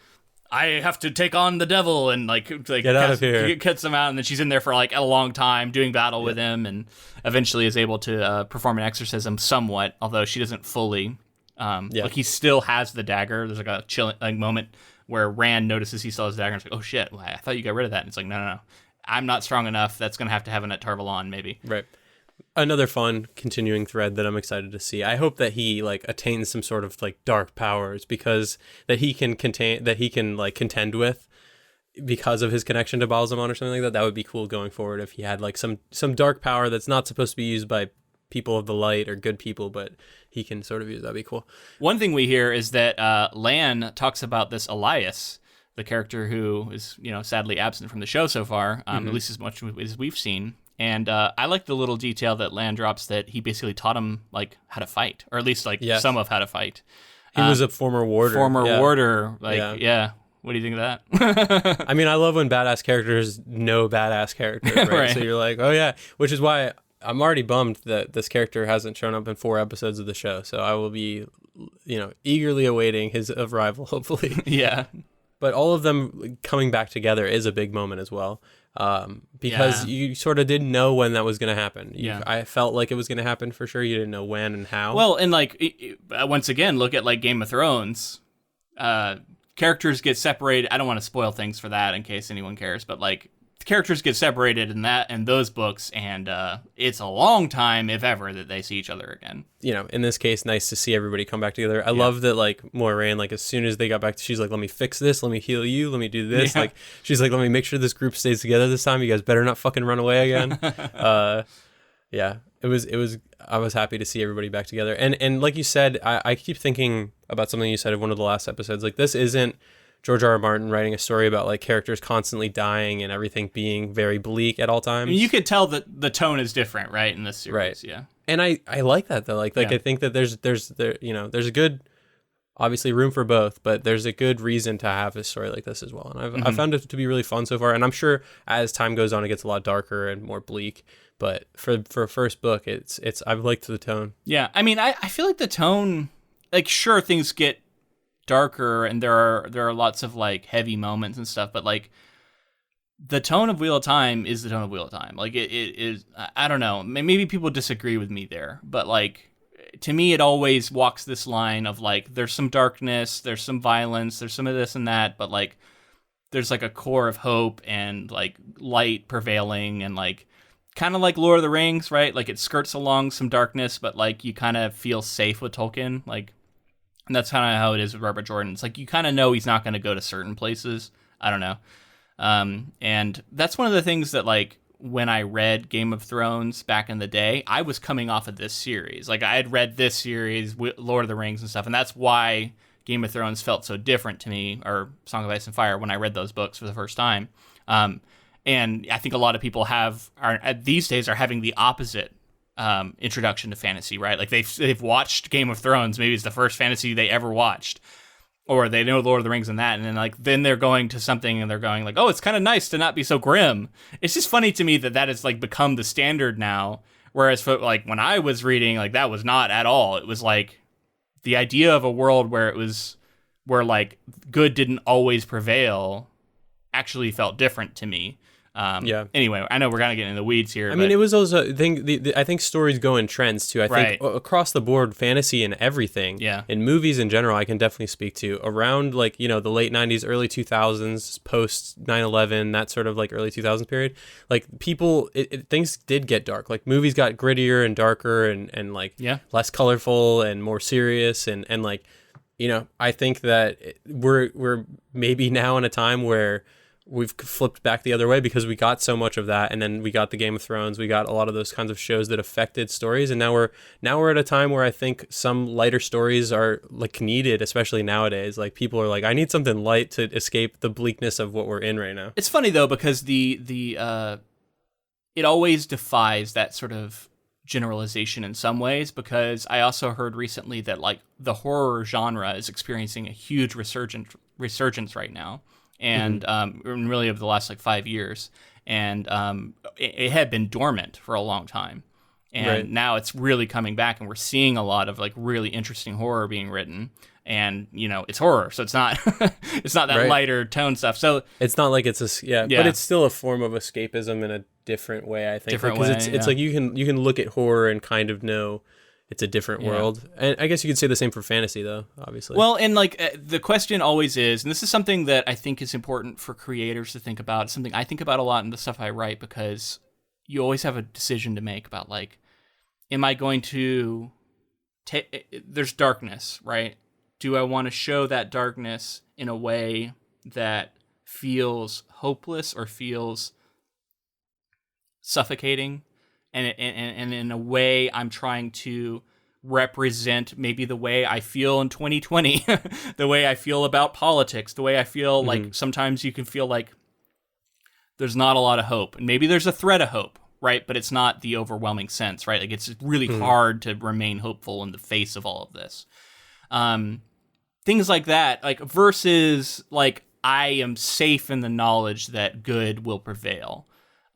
I have to take on the devil, and like get out of here. Cuts him out, and then she's in there for like a long time doing battle with him, and eventually is able to perform an exorcism somewhat, although she doesn't fully. Like he still has the dagger. There's like a chill moment where Rand notices he still has the dagger, and it's like, oh shit, well, I thought you got rid of that. And it's like, no, I'm not strong enough. That's gonna have to have a Tarvalon maybe. Right. Another fun continuing thread that I'm excited to see. I hope that he like attains some sort of like dark powers because that he can like contend with because of his connection to Balsamon or something like that. That would be cool going forward if he had like some dark power that's not supposed to be used by people of the light or good people, but he can sort of use. That'd be cool. One thing we hear is that Lan talks about this Elias, the character who is sadly absent from the show so far, at least as much as we've seen. And I like the little detail that Lan drops that he basically taught him like how to fight, or at least like some of how to fight. He was a former warder. Warder. Like, What do you think of that? I mean, I love when badass characters know badass characters, right? Right. So you're like, oh yeah, which is why I'm already bummed that this character hasn't shown up in 4 episodes of the show. So I will be, eagerly awaiting his arrival, hopefully. Yeah. But all of them coming back together is a big moment as well. Because you sort of didn't know when that was going to happen. I felt like it was going to happen for sure. You didn't know when and how. Well, and like, once again, look at like Game of Thrones. Characters get separated. I don't want to spoil things for that in case anyone cares, but like, characters get separated in those books, and it's a long time, if ever, that they see each other again. In this case, nice to see everybody come back together. I love that, like, Moiraine, like, as soon as they got back, she's like, let me fix this, let me heal you, let me do this. Like, she's like, let me make sure this group stays together this time. You guys better not fucking run away again. It was. I was happy to see everybody back together. And like you said, I keep thinking about something you said in one of the last episodes. Like, this isn't George R. R. Martin writing a story about like characters constantly dying and everything being very bleak at all times. I mean, you could tell that the tone is different, right, in this series. Right. Yeah. And I like that though. Like I think that there's a good, obviously, room for both, but there's a good reason to have a story like this as well. And I've found it to be really fun so far. And I'm sure as time goes on, it gets a lot darker and more bleak. But for a first book, it's I've liked the tone. Yeah. I mean, I feel like the tone, like, sure, things get darker and there are lots of like heavy moments and stuff, but like the tone of Wheel of Time is the tone of Wheel of Time. Like it is, I don't know, maybe people disagree with me there, but like to me it always walks this line of like there's some darkness, there's some violence, there's some of this and that, but like there's like a core of hope and like light prevailing, and like kind of like Lord of the Rings, right? Like it skirts along some darkness, but like you kind of feel safe with Tolkien, like. And that's kind of how it is with Robert Jordan. It's like you kind of know he's not going to go to certain places. I don't know. And that's one of the things that, like, when I read Game of Thrones back in the day, I was coming off of this series. Like, I had read this series, Lord of the Rings and stuff, and that's why Game of Thrones felt so different to me, or Song of Ice and Fire, when I read those books for the first time. And I think a lot of people these days are having the opposite introduction to fantasy, right? Like they've watched Game of Thrones, maybe it's the first fantasy they ever watched, or they know Lord of the Rings and that, and then they're going to something and they're going like, oh, it's kind of nice to not be so grim. It's just funny to me that has like become the standard now, whereas for like when I was reading, like that was not at all. It was like the idea of a world where like good didn't always prevail actually felt different to me. Anyway, I know we're kind of getting in the weeds here. I mean, it was also I think stories go in trends too. I think across the board, fantasy and everything. Yeah. In movies in general, I can definitely speak to around like the late '90s, early 2000s, post 9/11, that sort of like early 2000s period. Like people, things did get dark. Like movies got grittier and darker and like less colorful and more serious and like I think that we're maybe now in a time where we've flipped back the other way because we got so much of that, and then we got the Game of Thrones, we got a lot of those kinds of shows that affected stories, and now we're at a time where I think some lighter stories are like needed, especially nowadays. Like people are like, I need something light to escape the bleakness of what we're in right now. It's funny though, because it always defies that sort of generalization in some ways, because I also heard recently that like the horror genre is experiencing a huge resurgence right now. And really over the last like 5 years, and it had been dormant for a long time. And now it's really coming back, and we're seeing a lot of like really interesting horror being written. And it's horror, so it's not it's not that lighter tone stuff. So it's not like it's but it's still a form of escapism in a different way, I think. Because it's like you can look at horror and kind of know it's a different world. And I guess you could say the same for fantasy, though, obviously. Well, and like the question always is, and this is something that I think is important for creators to think about. It's something I think about a lot in the stuff I write, because you always have a decision to make about like, am I going to there's darkness, right? Do I want to show that darkness in a way that feels hopeless or feels suffocating? And in a way, I'm trying to represent maybe the way I feel in 2020, the way I feel about politics, the way I feel like sometimes you can feel like there's not a lot of hope. And maybe there's a thread of hope, right? But it's not the overwhelming sense, right? Like it's really hard to remain hopeful in the face of all of this. Things like that, like versus like I am safe in the knowledge that good will prevail,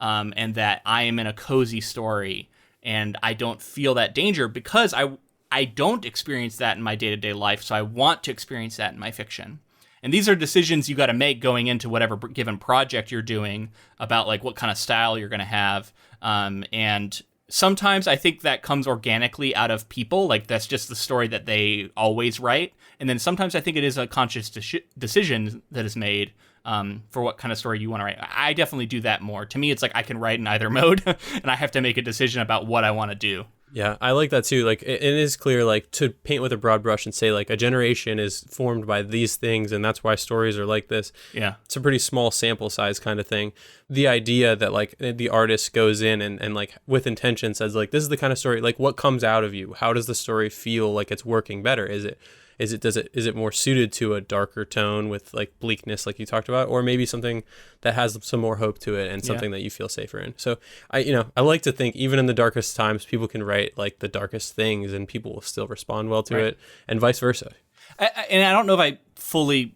and that I am in a cozy story and I don't feel that danger because I don't experience that in my day-to-day life, so I want to experience that in my fiction. And these are decisions you got to make going into whatever given project you're doing about like what kind of style you're going to have, and sometimes I think that comes organically out of people, like that's just the story that they always write. And then sometimes I think it is a conscious decision that is made for what kind of story you want to write. I definitely do that more. To me, it's like I can write in either mode, and I have to make a decision about what I want to do. Yeah, I like that too. Like, it is clear, like, to paint with a broad brush and say, like, a generation is formed by these things, and that's why stories are like this. Yeah. It's a pretty small sample size kind of thing. The idea that, like, the artist goes in and like, with intention says, like, this is the kind of story, like, what comes out of you? How does the story feel like it's working better? Is it more suited to a darker tone with like bleakness like you talked about, or maybe something that has some more hope to it and something that you feel safer in? So I like to think even in the darkest times people can write like the darkest things and people will still respond well to it, and vice versa. And I don't know if I fully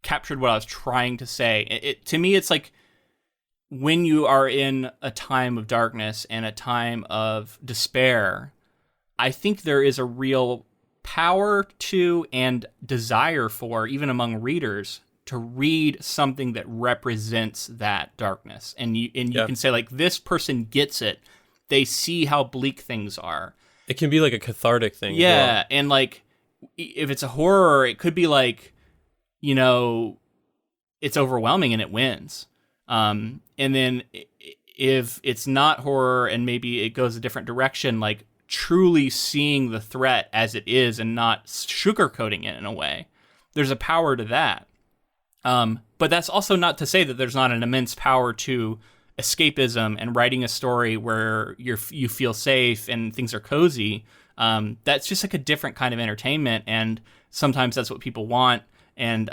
captured what I was trying to say. To me, it's like when you are in a time of darkness and a time of despair, I think there is a real power to and desire for, even among readers, to read something that represents that darkness. And you can say, like, this person gets it. They see how bleak things are. It can be like a cathartic thing. Yeah, as well. And like, if it's a horror, it could be like, it's overwhelming and it wins. And then if it's not horror and maybe it goes a different direction, like, truly seeing the threat as it is and not sugarcoating it in a way. There's a power to that. But that's also not to say that there's not an immense power to escapism and writing a story where you feel safe and things are cozy. That's just like a different kind of entertainment, and sometimes that's what people want, and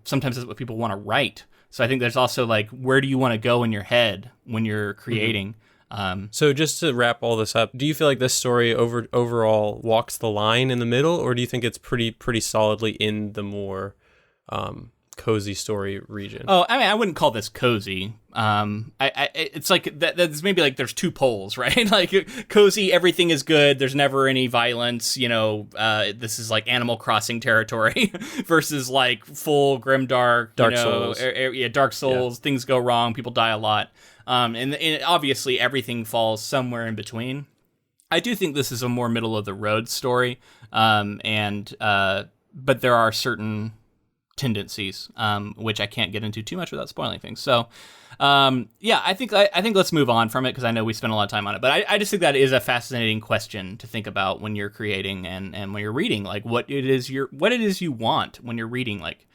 sometimes that's what people want to write. So I think there's also like, where do you want to go in your head when you're creating? So just to wrap all this up, do you feel like this story overall walks the line in the middle, or do you think it's pretty solidly in the more cozy story region? Oh, I mean, I wouldn't call this cozy. It's like that's maybe like there's two poles, right? Like cozy, everything is good. There's never any violence. This is like Animal Crossing territory versus like full grimdark, Dark Souls. Dark Souls. Yeah. Things go wrong. People die a lot. And obviously everything falls somewhere in between. I do think this is a more middle of the road story. But there are certain tendencies, which I can't get into too much without spoiling things. So, I think let's move on from it, because I know we spent a lot of time on it. But I just think that is a fascinating question to think about when you're creating and when you're reading, like what it is you want when you're reading, like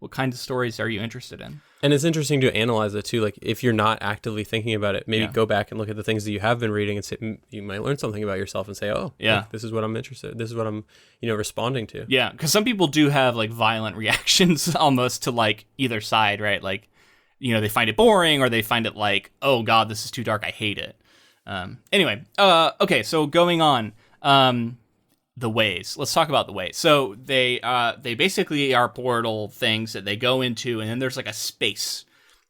what kinds of stories are you interested in? And it's interesting to analyze it too. Like if you're not actively thinking about it, maybe go back and look at the things that you have been reading and say, you might learn something about yourself and say, like, this is what I'm interested in. This is what I'm, responding to. Yeah. Because some people do have like violent reactions almost to like either side, right? Like, they find it boring, or they find it like, oh God, this is too dark, I hate it. Anyway. Okay. So going on, the ways. Let's talk about the ways. So they basically are portal things that they go into, and then there's like a space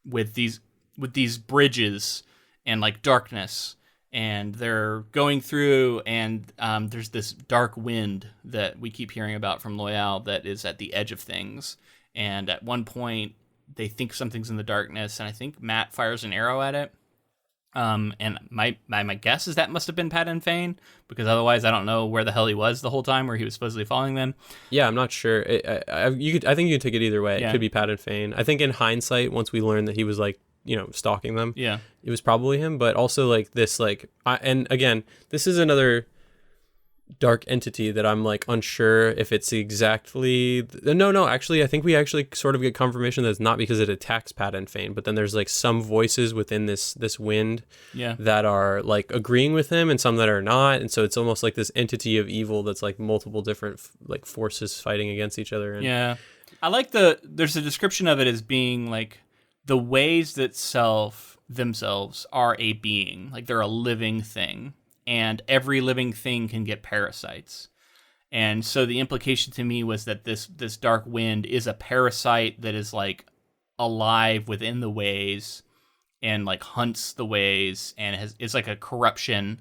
with these bridges and like darkness, and they're going through, and there's this dark wind that we keep hearing about from Loyal that is at the edge of things. And at one point, they think something's in the darkness, and I think Matt fires an arrow at it. And my guess is that must have been Padan Fane, because otherwise I don't know where the hell he was the whole time where he was supposedly following them. Yeah, I'm not sure. I think you could take it either way. Yeah. It could be Padan Fane. I think in hindsight, once we learned that he was like, stalking them, Yeah, it was probably him. But also like this, and again, this is another dark entity that I'm like unsure if it's exactly no actually I think we actually sort of get confirmation that it's not, because it attacks Padan Fane, but then there's like some voices within this wind that are like agreeing with him and some that are not, and so it's almost like this entity of evil that's like multiple different like forces fighting against each other. And yeah, I like there's a description of it as being like the ways that themselves are a being, like they're a living thing. And every living thing can get parasites. And so the implication to me was that this dark wind is a parasite that is like alive within the ways and like hunts the ways, and it's like a corruption.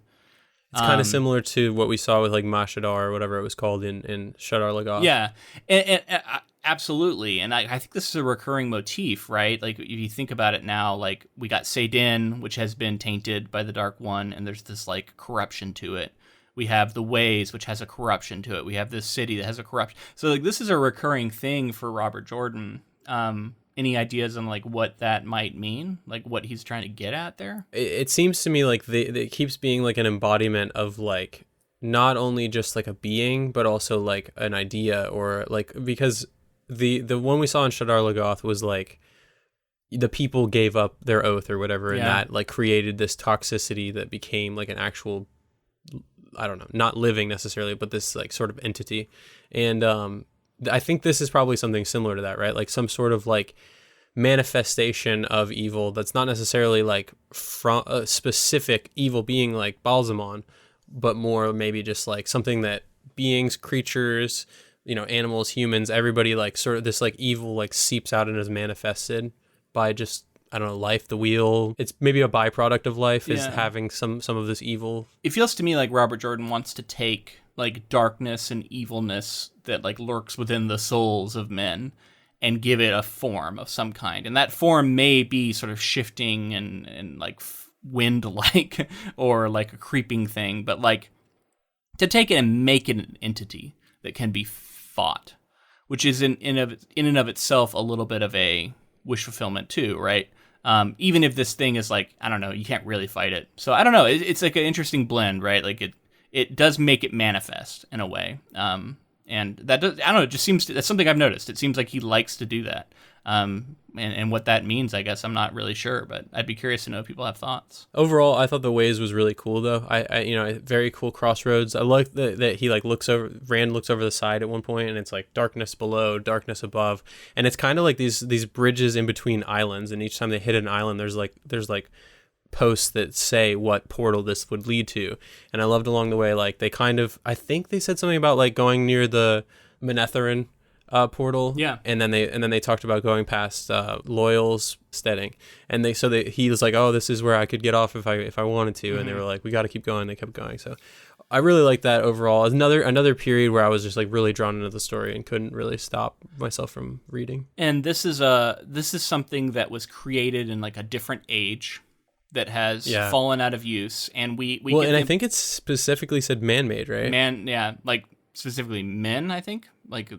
It's kind of similar to what we saw with like Mashadar or whatever it was called in Shadar Logoth. Yeah, and absolutely. And I think this is a recurring motif, right? Like if you think about it now, like we got Saidin, which has been tainted by the Dark One, and there's this like corruption to it. We have the Ways, which has a corruption to it. We have this city that has a corruption. So like this is a recurring thing for Robert Jordan. Any ideas on like what that might mean? Like what he's trying to get at there? It seems to me like it keeps being like an embodiment of like not only just like a being, but also like an idea, or like, because the one we saw in Shadar Logoth was like the people gave up their oath or whatever, and that like created this toxicity that became like an actual, I don't know, not living necessarily, but this like sort of entity. And I think this is probably something similar to that, right? Like some sort of like manifestation of evil that's not necessarily like from a specific evil being like Balsamon, but more maybe just like something that beings, creatures, animals, humans, everybody, like sort of this like evil like seeps out and is manifested by just, I don't know, life, the wheel. It's maybe a byproduct of life is having some of this evil. It feels to me like Robert Jordan wants to take like darkness and evilness that like lurks within the souls of men and give it a form of some kind. And that form may be sort of shifting and like wind-like or like a creeping thing, but like to take it and make it an entity that can be fought, which is in and of itself a little bit of a wish fulfillment too, right? Even if this thing is like, I don't know, you can't really fight it. So I don't know. It's like an interesting blend, right? Like it does make it manifest in a way. And that does, I don't know, it just seems that's something I've noticed. It seems like he likes to do that. And what that means, I guess I'm not really sure, but I'd be curious to know if people have thoughts. Overall, I thought the Ways was really cool though. I very cool crossroads. I like that he like Rand looks over the side at one point, and it's like darkness below, darkness above, and it's kind of like these bridges in between islands, and each time they hit an island, there's like posts that say what portal this would lead to. And I loved along the way, like they kind of, I think they said something about like going near the Manetherin portal, and then they talked about going past Loyal's steading, and he was like, oh, this is where I could get off if I wanted to, and they were like, we got to keep going. They kept going. So I really like that overall. Another period where I was just like really drawn into the story and couldn't really stop myself from reading. And this is something that was created in like a different age that has fallen out of use, and I think it's specifically said man-made, right? Like specifically men, I think, like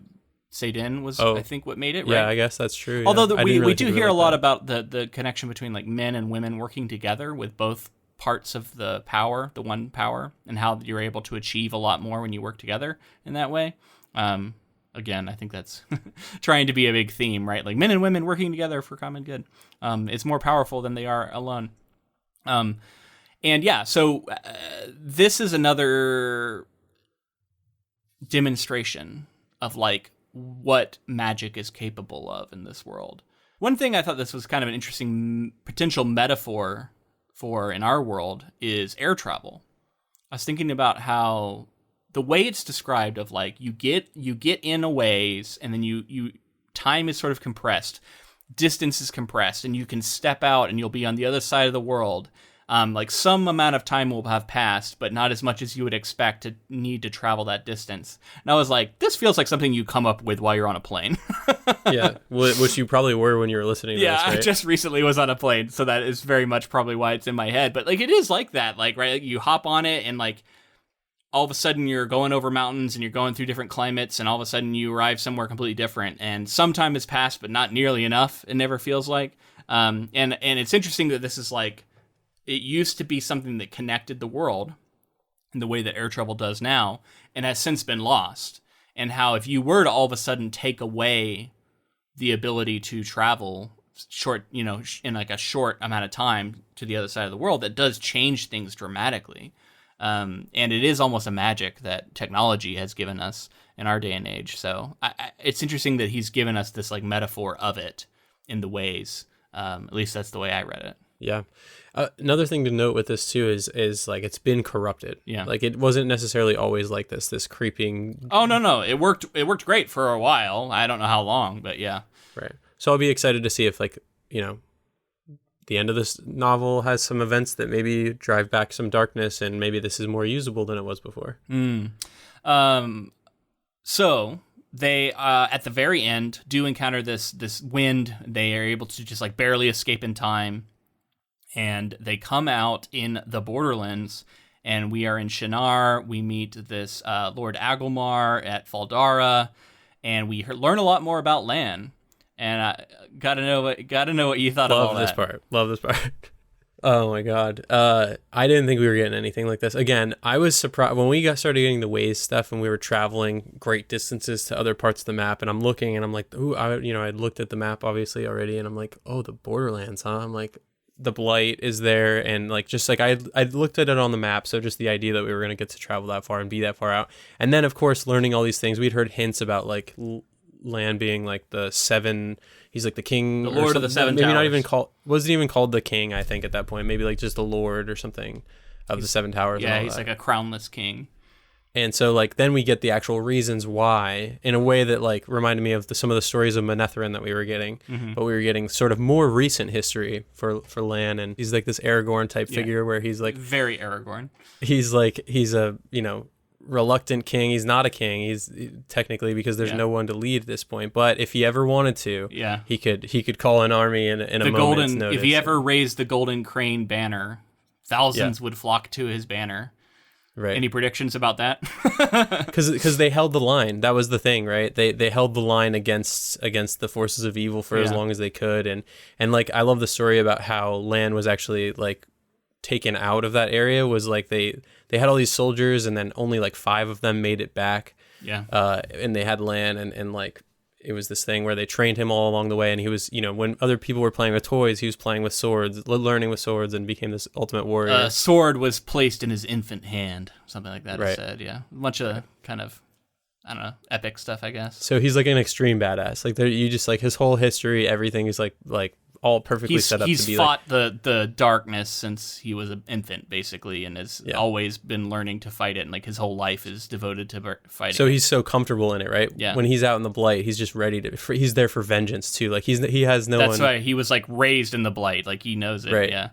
Saidin was, I think, what made it, right? Yeah, I guess that's true. Although we do hear a lot about the connection between like men and women working together with both parts of the power, the one power, and how you're able to achieve a lot more when you work together in that way. Again, I think that's trying to be a big theme, right? Like men and women working together for common good. It's more powerful than they are alone. So this is another demonstration of like what magic is capable of in this world. One thing I thought this was kind of an interesting potential metaphor for in our world is air travel. I was thinking about how the way it's described of like you get in a ways, and then you time is sort of compressed, distance is compressed, and you can step out and you'll be on the other side of the world. Like some amount of time will have passed, but not as much as you would expect to need to travel that distance. And I was like, this feels like something you come up with while you're on a plane. Yeah, which you probably were when you were listening to this, right? I just recently was on a plane, so that is very much probably why it's in my head. But like, it is like that, like, right? You hop on it and like, all of a sudden you're going over mountains and you're going through different climates, and all of a sudden you arrive somewhere completely different. And some time has passed, but not nearly enough. It never feels like. And it's interesting that this is like, it used to be something that connected the world in the way that air travel does now, and has since been lost. And how if you were to all of a sudden take away the ability to travel short, in like a short amount of time to the other side of the world, that does change things dramatically. And it is almost a magic that technology has given us in our day and age. So it's interesting that he's given us this like metaphor of it in the ways. At least that's the way I read it. Yeah. Another thing to note with this too is like it's been corrupted. Yeah. Like it wasn't necessarily always like this creeping. Oh no, it worked great for a while. I don't know how long, but yeah. Right. So I'll be excited to see if like, the end of this novel has some events that maybe drive back some darkness, and maybe this is more usable than it was before. So they at the very end do encounter this wind. They are able to just like barely escape in time, and they come out in the Borderlands, and we are in Shinar. We meet this Lord Agelmar at Fal Dara, and we learn a lot more about Lan. And I gotta know what you thought of all that. Love this part. Oh my god. I didn't think we were getting anything like this. Again, I was surprised when we started getting the ways stuff, and we were traveling great distances to other parts of the map. And I'm looking, and I'm like, ooh, I'd looked at the map obviously already, and I'm like, oh, the Borderlands, huh? I'm like, the Blight is there, and like just like I looked at it on the map, so just the idea that we were gonna get to travel that far and be that far out, and then of course learning all these things. We'd heard hints about like Lan being like the seven, he's like the king, the Lord of the Seven maybe Towers. Not even called, wasn't even called the king, I think at that point, maybe like just the Lord or something of the Seven Towers. Yeah, he's like a crownless king. And so like then we get the actual reasons why in a way that like reminded me of some of the stories of Manetheren that we were getting, but we were getting sort of more recent history for Lan, and he's like this Aragorn type figure where he's like very Aragorn. He's a reluctant king. He's not a king. He's technically, because there's no one to lead at this point. But if he ever wanted to, he could call an army in a moment's notice. If he ever raised the Golden Crane banner, thousands would flock to his banner. Right. Any predictions about that? Because they held the line. That was the thing, right? They held the line against the forces of evil for as long as they could. And like I love the story about how Lan was actually like taken out of that area. Was like they had all these soldiers, and then only like 5 of them made it back. Yeah. And they had Lan, and like it was this thing where they trained him all along the way, and he was, when other people were playing with toys, he was playing with swords, learning with swords, and became this ultimate warrior. A sword was placed in his infant hand, something like that. Right. It said, yeah, a bunch of kind of, I don't know, epic stuff, I guess. So he's like an extreme badass. Like you just like his whole history, everything is like all perfectly set up to be he's fought the darkness since he was an infant, basically, and has always been learning to fight it, and like his whole life is devoted to fighting. So he's so comfortable in it, right? Yeah. When he's out in the Blight, he's just ready to. He's there for vengeance too. Like he has no. That's why he was like raised in the Blight. Like he knows it. Right. Yeah.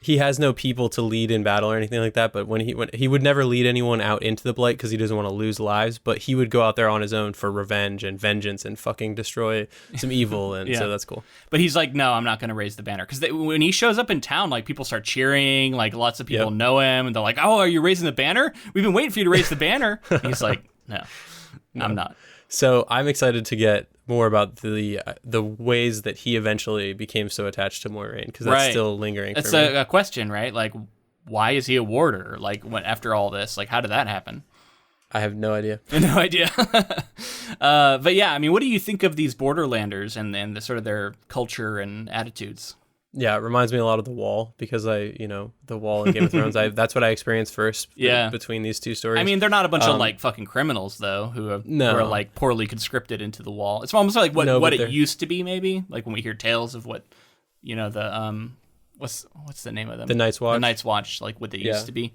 He has no people to lead in battle or anything like that, but when he would never lead anyone out into the Blight because he doesn't want to lose lives, but he would go out there on his own for revenge and vengeance and fucking destroy some evil, and so that's cool. But he's like, no, I'm not going to raise the banner, because when he shows up in town, like people start cheering, like lots of people know him, and they're like, oh, are you raising the banner? We've been waiting for you to raise the banner. And he's like, no, I'm not. So I'm excited to get more about the ways that he eventually became so attached to Moiraine, because that's still lingering. That's for me. a question, right? Like, why is he a warder? Like, after all this, like, how did that happen? I have no idea. No idea. But yeah, I mean, what do you think of these Borderlanders and the sort of their culture and attitudes? Yeah, it reminds me a lot of The Wall, because The Wall in Game of Thrones, that's what I experienced first between these two stories. I mean, they're not a bunch of like fucking criminals though, who are like poorly conscripted into the Wall. It's almost like what it used to be, maybe, like when we hear tales of what, the what's the name of them? The Night's Watch. The Night's Watch, like what they used to be.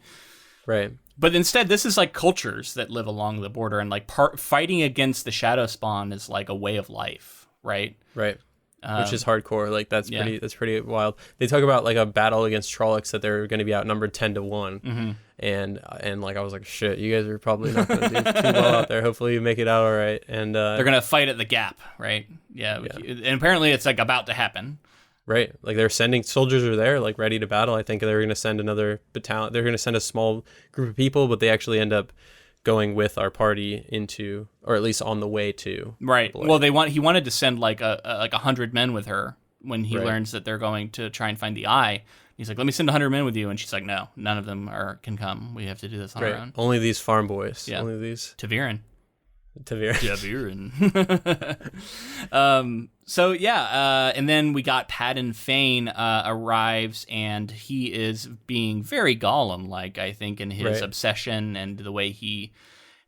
Right. But instead, this is like cultures that live along the border, and like fighting against the Shadow Spawn is like a way of life, right? Right. Which is hardcore. Like that's Yeah. pretty wild. They talk about like a battle against Trollocs that they're going to be outnumbered 10-1. Mm-hmm. And like I was like, shit, you guys are probably not going to do too well out there. Hopefully you make it out all right. And They're gonna fight at the Gap, right? Yeah. And apparently it's like about to happen. right, like they're sending soldiers are there, like ready to battle. I think they're going to send another battalion. They're going to send a small group of people, but they actually end up going with our party into, or at least on the way to. Right. Blight. Well, he wanted to send like 100 men with her when he learns that they're going to try and find the eye. He's like, let me send 100 men with you. And she's like, no, none of them can come. We have to do this on our own. Only these farm boys. Yeah. Only these. Taviran. Taviran. So yeah, and then we got Padden Fane arrives, and he is being very Gollum-like, I think, in his obsession and the way he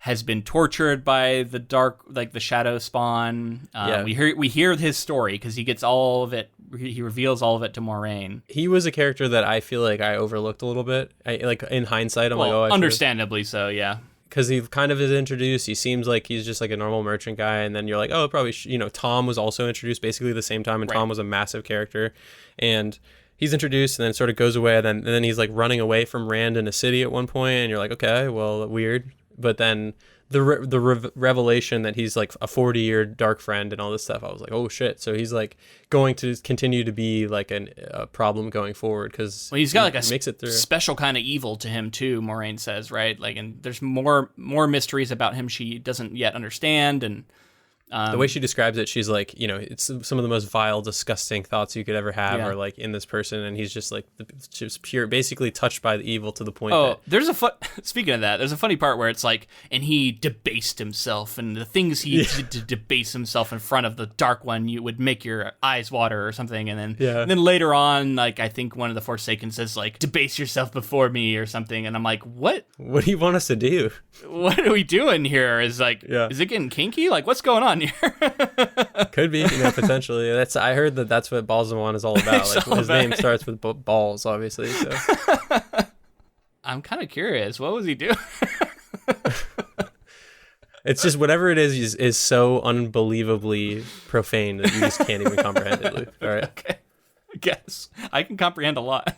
has been tortured by the dark, like the shadow spawn. We hear his story because he gets all of it. He reveals all of it to Moraine. He was a character that I feel like I overlooked a little bit. Like in hindsight, I'm understandably so, yeah. Because he kind of is introduced. He seems like he's just like a normal merchant guy, and then you're like, oh, probably Tom was also introduced basically the same time, and Tom was a massive character, and he's introduced, and then sort of goes away, and then he's like running away from Rand in a city at one point, and you're like, okay, well, weird. But then the revelation that he's like a 40-year dark friend and all this stuff, I was like, oh shit. So he's like going to continue to be like a problem going forward, because he's got like a makes it through. Special kind of evil to him too, Moraine says, right? Like, and there's more mysteries about him she doesn't yet understand, and the way she describes it, she's like, it's some of the most vile, disgusting thoughts you could ever have are like in this person, and he's just like just pure, basically touched by the evil to the point that... there's speaking of that, there's a funny part where it's like, and he debased himself, and the things he did to debase himself in front of the Dark One, you would make your eyes water or something, and then later on, like, I think one of the Forsaken says, like, debase yourself before me or something, and I'm like, what? What do you want us to do? What are we doing here? Is like, is it getting kinky? Like, what's going on here? Could be, potentially. I heard that's what Balsamon is all about. Like, his name starts with balls, obviously. So I'm kind of curious. What was he doing? It's just whatever it is so unbelievably profane that you just can't even comprehend it, Luke. All right. Okay. I guess I can comprehend a lot.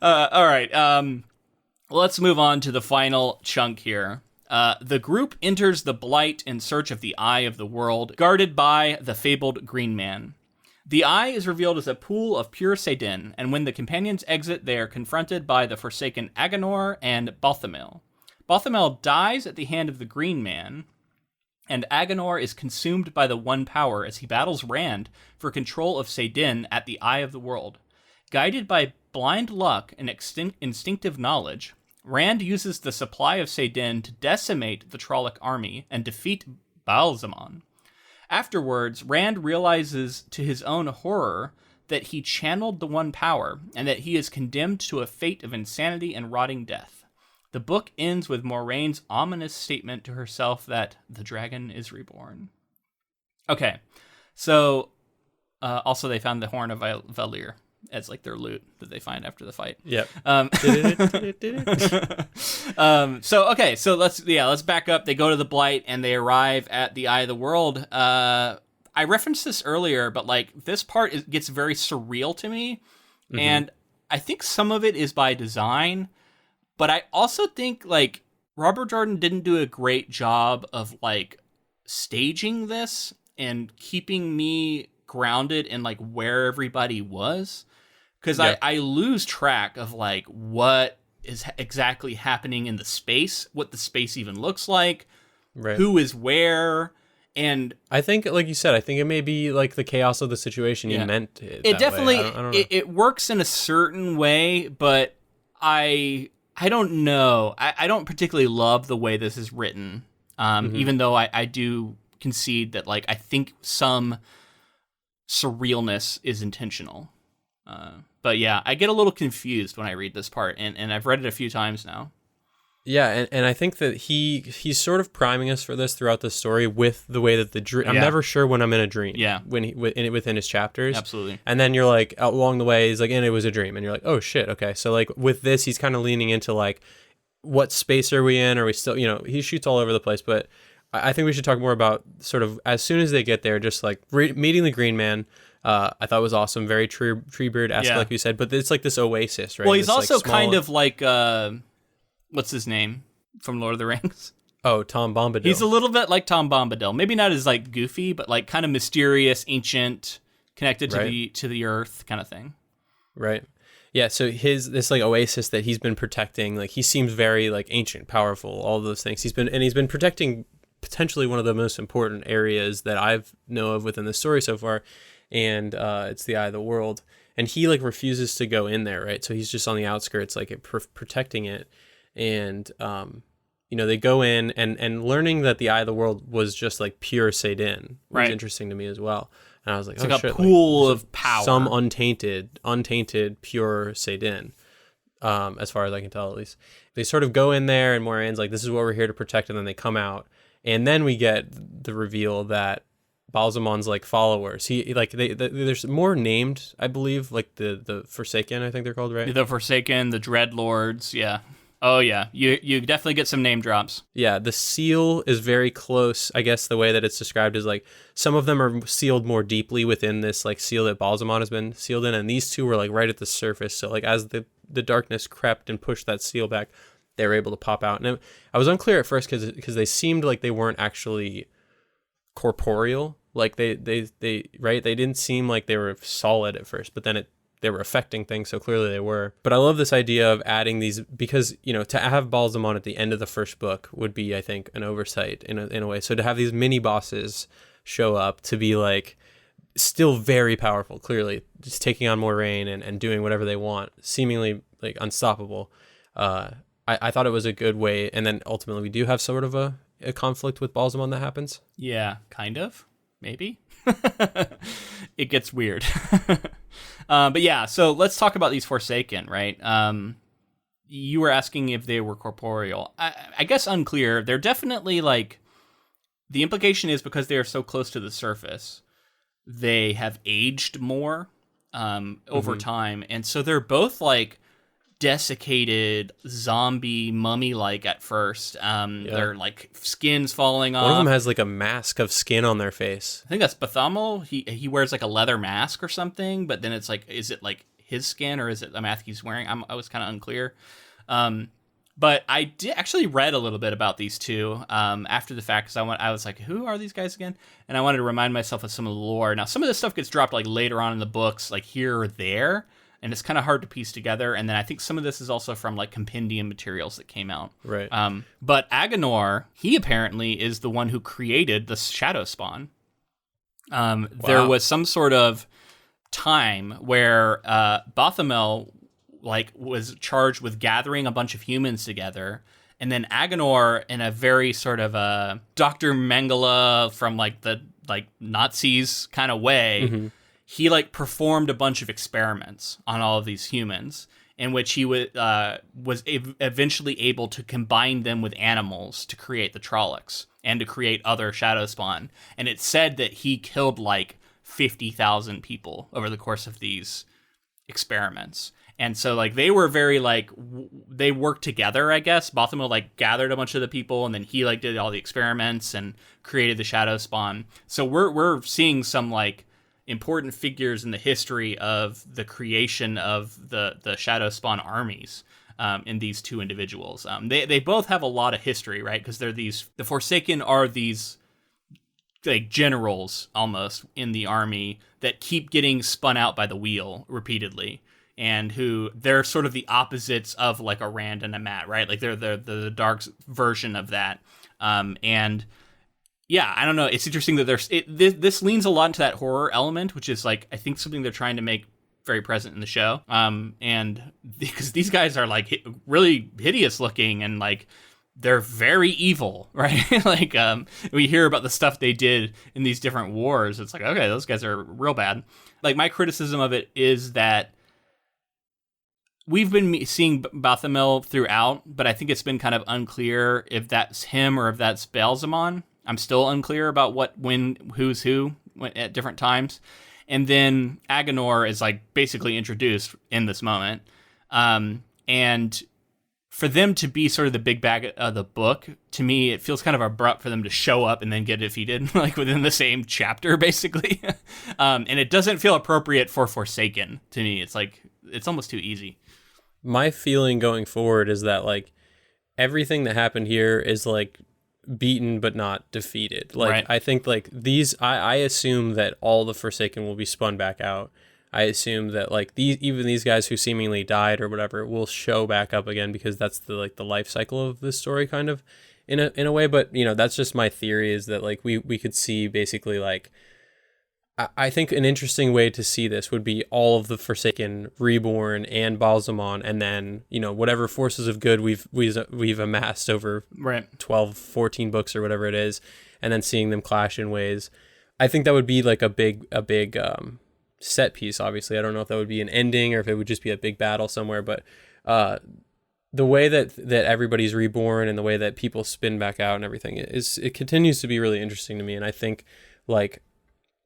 All right. Let's move on to the final chunk here. The group enters the Blight in search of the Eye of the World, guarded by the fabled Green Man. The Eye is revealed as a pool of pure Sedin, and when the companions exit, they are confronted by the Forsaken Agenor and Balthamel. Balthamel dies at the hand of the Green Man, and Agenor is consumed by the One Power as he battles Rand for control of Sedin at the Eye of the World. Guided by blind luck and instinctive knowledge, Rand uses the supply of Sedin to decimate the Trolloc army and defeat Balsamon. Afterwards, Rand realizes to his own horror that he channeled the One Power, and that he is condemned to a fate of insanity and rotting death. The book ends with Moraine's ominous statement to herself that the dragon is reborn. Okay, so also they found the Horn of Valir as like their loot that they find after the fight. Yep. So let's back up. They go to the Blight and they arrive at the Eye of the World. I referenced this earlier, but like this part gets very surreal to me, and I think some of it is by design, but I also think like Robert Jordan didn't do a great job of like staging this and keeping me grounded in like where everybody was. Because I lose track of like what is exactly happening in the space, what the space even looks like, who is where, and I think, like you said, I think it may be like the chaos of the situation you meant it. It definitely I don't know. It works in a certain way, but I don't know. I don't particularly love the way this is written, even though I do concede that like I think some surrealness is intentional. But yeah, I get a little confused when I read this part, and I've read it a few times now. Yeah, and I think that he's sort of priming us for this throughout the story with the way that the dream... I'm never sure when I'm in a dream. Yeah. Within his chapters. Absolutely. And then you're like, along the way, he's like, and it was a dream. And you're like, oh shit, okay. So like with this, he's kind of leaning into like, what space are we in? Are we still, he shoots all over the place, but I think we should talk more about sort of as soon as they get there, just like meeting the Green Man. I thought was awesome, very Treebeard-esque, like you said, but it's like this oasis, right? Well, he's this, also like, small... kind of like, what's his name from Lord of the Rings? Oh, Tom Bombadil. He's a little bit like Tom Bombadil. Maybe not as like goofy, but like kind of mysterious, ancient, connected to the earth kind of thing. Right. Yeah, so this like oasis that he's been protecting, like he seems very like ancient, powerful, all those things. He's been protecting potentially one of the most important areas that I've know of within the story so far, and it's the Eye of the World. And he like refuses to go in there, right? So he's just on the outskirts, like protecting it. And they go in and learning that the Eye of the World was just like pure Saidin was interesting to me as well. And I was like, it's like a pool of power. Some untainted, pure Saidin, as far as I can tell, at least. They sort of go in there, and Moirane's like, this is what we're here to protect, and then they come out. And then we get the reveal that Balzamon's like followers. There's more named, I believe, like the Forsaken, I think they're called, right? The Forsaken, the Dreadlords, yeah. Oh, yeah. You definitely get some name drops. Yeah, the seal is very close. I guess the way that it's described is like some of them are sealed more deeply within this like seal that Balsamon has been sealed in, and these two were like right at the surface. So like as the darkness crept and pushed that seal back, they were able to pop out. And I was unclear at first because they seemed like they weren't actually corporeal. Like they didn't seem like they were solid at first, but then they were affecting things, so clearly they were. But I love this idea of adding these, because, to have Balsamon at the end of the first book would be, I think, an oversight in a way. So to have these mini bosses show up to be like still very powerful, clearly just taking on Moiraine and doing whatever they want, seemingly like unstoppable. I thought it was a good way, and then ultimately we do have sort of a conflict with Balsamon that happens. Yeah, kind of, maybe. It gets weird. But yeah, so let's talk about these Forsaken, right? You were asking if they were corporeal. I guess unclear. They're definitely like, the implication is because they are so close to the surface, they have aged more over time. And so they're both like desiccated, zombie, mummy-like at first. Their like skin's falling off. One of them has like a mask of skin on their face. I think that's Bathamo. He wears like a leather mask or something, but then it's like, is it like his skin or is it the mask he's wearing? I was kind of unclear. But I did actually read a little bit about these two after the fact, because I was like, who are these guys again? And I wanted to remind myself of some of the lore. Now, some of this stuff gets dropped like later on in the books, like here or there, and it's kind of hard to piece together. And then I think some of this is also from like compendium materials that came out. Right. But Agenor, he apparently is the one who created the Shadow Spawn. Wow. There was some sort of time where Bothamel like was charged with gathering a bunch of humans together, and then Agenor, in a very sort of Dr. Mengele from like the Nazis kind of way, he like performed a bunch of experiments on all of these humans, in which he was eventually able to combine them with animals to create the Trollocs and to create other Shadow Spawn. And it said that he killed like 50,000 people over the course of these experiments. And so like they were very like they worked together, I guess. Bothamo like gathered a bunch of the people, and then he like did all the experiments and created the Shadow Spawn. So we're seeing some like important figures in the history of the creation of the Shadow Spawn armies in these two individuals. They both have a lot of history, right? Because the Forsaken are these like generals almost in the army that keep getting spun out by the wheel repeatedly, and who they're sort of the opposites of like a Rand and a Mat, right? Like they're the dark version of that. And yeah, I don't know. It's interesting that this leans a lot into that horror element, which is like, I think something they're trying to make very present in the show. And because these guys are like really hideous looking, and like they're very evil, right? Like we hear about the stuff they did in these different wars. It's like, okay, those guys are real bad. Like my criticism of it is that we've been seeing Bothamel throughout, but I think it's been kind of unclear if that's him or if that's Balsamon. I'm still unclear about who's who at different times. And then Agenor is like basically introduced in this moment. And for them to be sort of the big bag of the book, to me, it feels kind of abrupt for them to show up and then get defeated, like within the same chapter, basically. And it doesn't feel appropriate for Forsaken to me. It's like, it's almost too easy. My feeling going forward is that like everything that happened here is like beaten but not defeated. Like Right. I think like I assume that all the Forsaken will be spun back out. I assume that like these guys who seemingly died or whatever will show back up again, because that's the life cycle of this story, kind of in a way. But that's just my theory, is that like we could see basically like, I think an interesting way to see this would be all of the Forsaken reborn and Balsamon, and then whatever forces of good we've amassed over Right. 12, 14 books or whatever it is, and then seeing them clash in ways. I think that would be like a big set piece. Obviously, I don't know if that would be an ending or if it would just be a big battle somewhere, but the way that everybody's reborn and the way that people spin back out and everything it continues to be really interesting to me. And I think like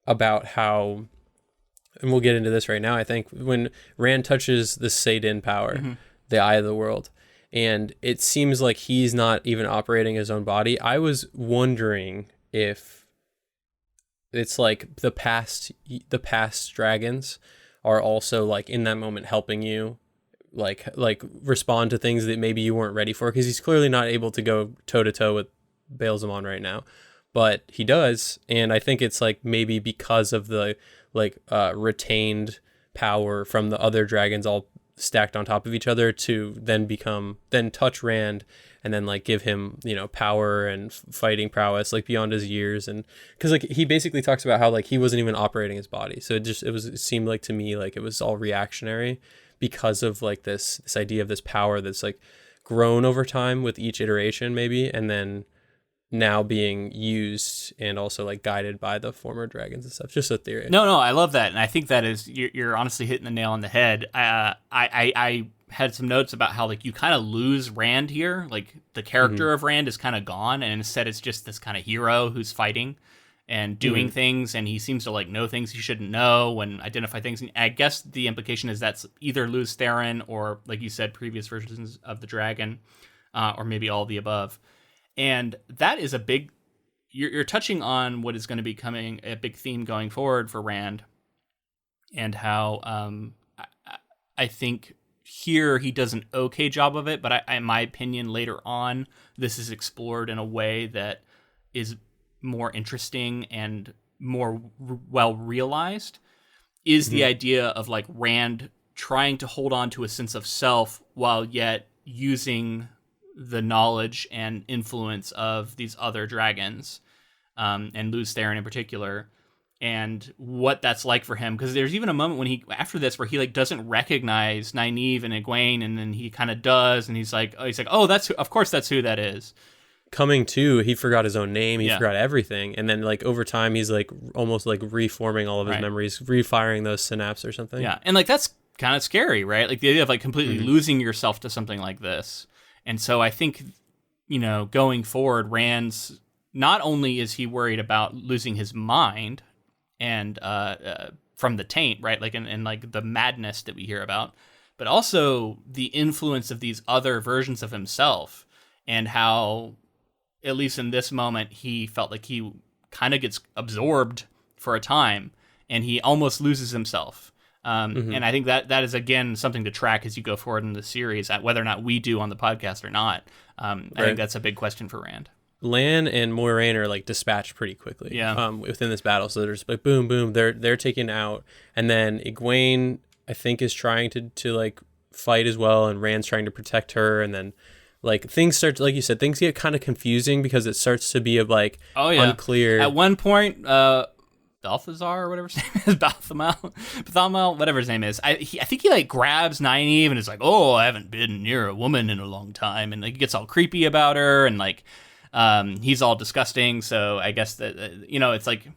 about how, and we'll get into this right now, I think when Rand touches the Saidin power, the Eye of the World, and it seems like he's not even operating his own body, I was wondering if it's like the past dragons are also like in that moment helping you like respond to things that maybe you weren't ready for, because he's clearly not able to go toe to toe with Balsamon right now, but he does. And I think it's like maybe because of the retained power from the other dragons all stacked on top of each other to then touch Rand and then like give him power and fighting prowess like beyond his years. And because like he basically talks about how like he wasn't even operating his body, so it seemed like to me like it was all reactionary because of like this idea of this power that's like grown over time with each iteration maybe, and then now being used and also like guided by the former dragons and stuff. Just a theory. No, I love that, and I think that is you're honestly hitting the nail on the head. I had some notes about how like you kind of lose Rand here, like the character of Rand is kind of gone, and instead it's just this kind of hero who's fighting and doing things, and he seems to like know things he shouldn't know and identify things. And I guess the implication is that's either Luz Theron or, like you said, previous versions of the dragon, or maybe all of the above. And that is a big, you're touching on what is going to be becoming a big theme going forward for Rand, and how I think here he does an okay job of it, but in my opinion, later on, this is explored in a way that is more interesting and more well realized, is the idea of like Rand trying to hold on to a sense of self while yet using the knowledge and influence of these other dragons, and Luz Theron in particular, and what that's like for him. Because there's even a moment when after this where he like doesn't recognize Nynaeve and Egwene, and then he kind of does, and he's like, oh, of course that's who that is. Coming to, he forgot his own name, he forgot everything, and then like over time he's like almost like reforming all of his memories, refiring those synapses or something. Yeah, and like that's kind of scary, right? Like the idea of like completely losing yourself to something like this. And so I think, going forward, Rand's, not only is he worried about losing his mind and from the taint, right? Like and like the madness that we hear about, but also the influence of these other versions of himself, and how, at least in this moment, he felt like he kind of gets absorbed for a time and he almost loses himself. And I think that is, again, something to track as you go forward in the series, at whether or not we do on the podcast or not. I think that's a big question for Rand. Lan and Moiraine are like dispatched pretty quickly within this battle. So there's like boom, boom, they're taken out. And then Egwene, I think, is trying to like fight as well, and Rand's trying to protect her. And then like things start, like you said, things get kind of confusing because it starts to be unclear. At one point, Balthazar or whatever his name is, Balthamel, whatever his name is. I think he like grabs Nynaeve and is like, oh, I haven't been near a woman in a long time, and like he gets all creepy about her, and like he's all disgusting. So I guess that it's like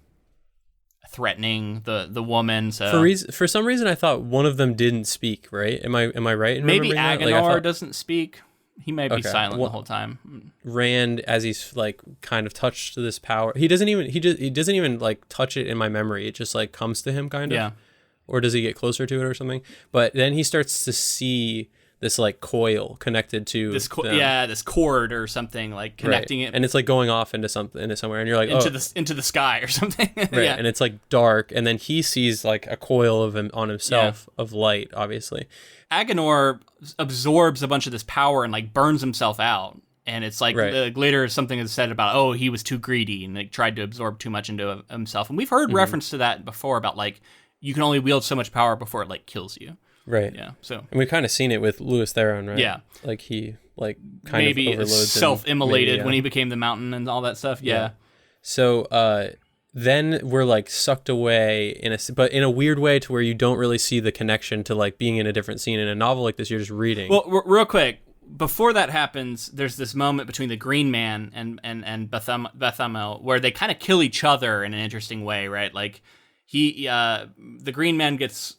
threatening the woman. So for some reason, I thought one of them didn't speak. Right? Am I right in maybe remembering Agenor that? Like, doesn't speak. He may be silent the whole time. Rand, as he's like kind of touched to this power, he doesn't even like touch it in my memory. It just like comes to him kind of. Yeah. Or does he get closer to it or something? But then he starts to see this like coil connected to this them. this cord or something, like connecting it, and it's like going off into somewhere, and you're like into the sky or something. Right, yeah. and it's like dark, and then he sees like a coil of him on himself of light, obviously. Agenor absorbs a bunch of this power and like burns himself out. And it's like later something is said about, oh, he was too greedy and like tried to absorb too much into himself. And we've heard reference to that before about like you can only wield so much power before it like kills you. Right. Yeah. So and we've kind of seen it with Louis Theron, right? Yeah. Like he like kind maybe of overloads self-immolated when he became the mountain and all that stuff. Yeah. So then we're like sucked away but in a weird way to where you don't really see the connection to like being in a different scene. In a novel like this, you're just reading. Well, real quick. Before that happens, there's this moment between the Green Man and Bethamel where they kind of kill each other in an interesting way, right? Like the Green Man gets